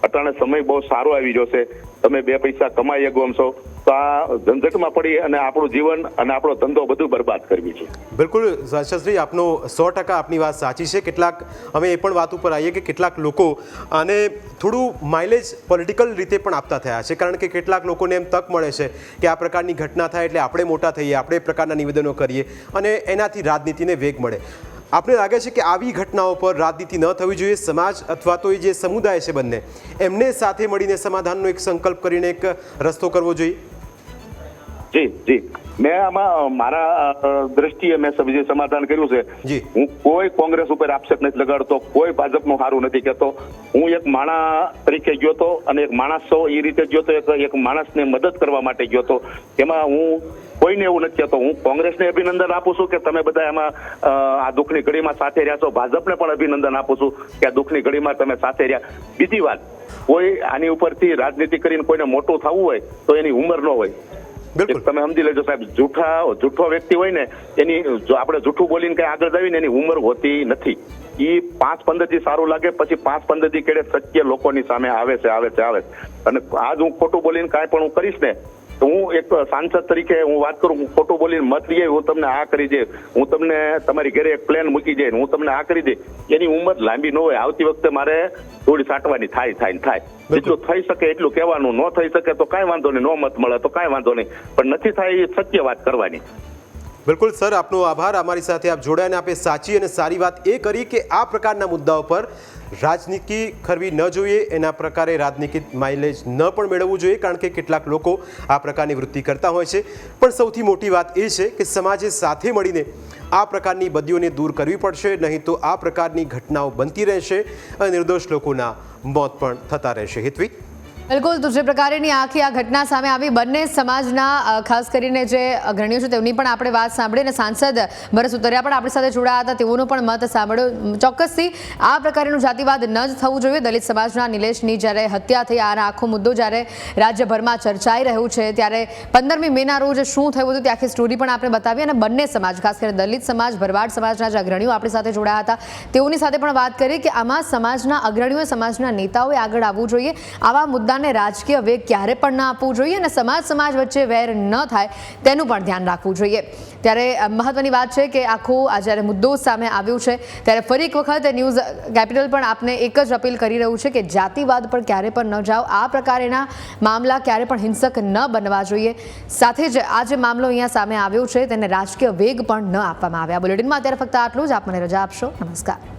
અટાણે સમય બહુ સારો આવી ગયો છે, તમે 2 પૈસા કમાઈ શકો તો આ ઝંઝટમાં પડી અને આપણું જીવન અને આપણો ધંધો બધું બરબાદ કરવી છે. બિલકુલ હર્ષદજી, આપનો 100% આપની વાત સાચી છે. કેટલાક અમે એ પણ વાત ઉપર આવીએ કે કેટલાક લોકો આને થોડું માઇલેજ પોલિટિકલ રીતે પણ આપતા થયા છે, કારણ કે કેટલાક લોકોને એમ તક મળે છે કે આ પ્રકારની ઘટના થાય એટલે આપણે મોટા થઈએ, આપણે એ પ્રકારના નિવેદનો કરીએ અને એનાથી રાજનીતિને વેગ મળે. આપને લાગે છે કે આવી ઘટનાઓ પર રાજનીતિ ન થવી જોઈએ, સમાજ અથવા તો એ જે સમુદાય છે બંને એમને સાથે મળીને સમાધાનનો એક સંકલ્પ કરીને એક રસ્તો કરવો જોઈએ? જી મેં આમાં મારા દ્રષ્ટિએ મેં જે સમાધાન કર્યું છે, હું કોઈ કોંગ્રેસ ઉપર આક્ષેપ નથી લગાડતો, કોઈ ભાજપનું સારું નથી કહેતો. હું એક માણસ તરીકે ગયો હતો અને એક માણસ છો એ રીતે ગયો હતો, એક માણસને મદદ કરવા માટે ગયો હતો. એમાં હું કોઈને એવું નથી કહેતો. હું કોંગ્રેસને અભિનંદન આપું છું કે તમે બધા એમાં આ દુઃખની ઘડીમાં સાથે રહ્યા છો, ભાજપને પણ અભિનંદન આપું છું કે આ દુઃખની ઘડીમાં તમે સાથે રહ્યા. બીજી વાત, કોઈ આની ઉપરથી રાજનીતિ કરીને કોઈને મોટું થવું હોય તો એની ઉંમર ન હોય. તમે સમજી લેજો સાહેબ, જૂઠો વ્યક્તિ હોય ને એની જો આપણે જૂઠું બોલીને કઈ આગળ જવીને એની ઉંમર હોતી નથી. એ 5-15 દી સારું લાગે, પછી 5-15 દી કેડે સત્ય લોકોની સામે આવે છે. અને આજ હું ખોટું બોલીને કાંઈ પણ હું કરીશ ને તો હું એક સાંસદ તરીકે હું વાત કરું, હું ખોટું બોલીને મત લઈએ, હું તમને આ કરી દે, હું તમને તમારી ઘરે એક પ્લેન મૂકી જાય, હું તમને આ કરી દે, એની ઉંમર લાંબી ન હોય. આવતી વખતે મારે થોડી સાટવાની થાય. જેટલું થઈ શકે એટલું કહેવાનું, ન થઈ શકે તો કાંઈ વાંધો નહીં, ન મત મળે તો કાંઈ વાંધો નહીં, પણ નથી થાય એ સત્ય વાત કરવાની. બિલકુલ સર, આપનો આભાર. અમારી સાથે આપ જોડાયા અને આપે સાચી અને સારી વાત એ કરી કે આ પ્રકારના મુદ્દાઓ પર રાજનીતિ કરવી ન જોઈએ, એના પ્રકારે રાજનીતિ માઇલેજ ન પણ મેળવવું જોઈએ, કારણ કે કેટલાક લોકો આ પ્રકારની વૃત્તિ કરતા હોય છે. પણ સૌથી મોટી વાત એ છે કે સમાજે સાથે મળીને આ પ્રકારની બદીઓને દૂર કરવી પડશે, નહીં તો આ પ્રકારની ઘટનાઓ બનતી રહેશે અને નિર્દોષ લોકોના મોત પણ થતા રહેશે. હિતવી, બિલકુલ, તો જે પ્રકારની આખી આ ઘટના સામે આવી, બંને સમાજના ખાસ કરીને જે અગ્રણીઓ છે તેમની પણ આપણે વાત સાંભળી અને સાંસદ ભરત સુતરિયા પણ આપણી સાથે જોડાયા હતા, તેઓનો પણ મત સાંભળ્યો. ચોક્કસથી આ પ્રકારનું જાતિવાદ ન જ થવું જોઈએ. દલિત સમાજના નિલેશની જ્યારે હત્યા થઈ, આ આખો મુદ્દો જ્યારે રાજ્યભરમાં ચર્ચાઈ રહ્યું છે, ત્યારે 15મી મેના રોજ શું થયું હતું તે આખી સ્ટોરી પણ આપણે બતાવી અને બંને સમાજ, ખાસ કરીને દલિત સમાજ, ભરવાડ સમાજના જે અગ્રણીઓ આપણી સાથે જોડાયા હતા તેઓની સાથે પણ વાત કરી કે આમાં સમાજના અગ્રણીઓ, સમાજના નેતાઓએ આગળ આવવું જોઈએ. આવા મુદ્દા રાજકીય વેગ ક્યારે પણ ના આપવું જોઈએ અને સમાજ વચ્ચે વેર ન થાય તેનું પણ ધ્યાન રાખવું જોઈએ. ત્યારે મહત્વની વાત છે કે આખો આ જ્યારે મુદ્દો સામે આવ્યો છે ત્યારે ફરી એક વખત ન્યૂઝ કેપિટલ પણ આપને એક જ અપીલ કરી રહ્યું છે કે જાતિવાદ પર ક્યારે પણ ન જાઓ, આ પ્રકારના મામલા ક્યારે પણ હિંસક ન બનવા જોઈએ. સાથે જ આ જે મામલો અહીંયા સામે આવ્યો છે તેને રાજકીય વેગ પણ ન આપવામાં આવ્યા. બુલેટિનમાં અત્યારે ફક્ત આટલું જ. આપ મને રજા આપશો. નમસ્કાર.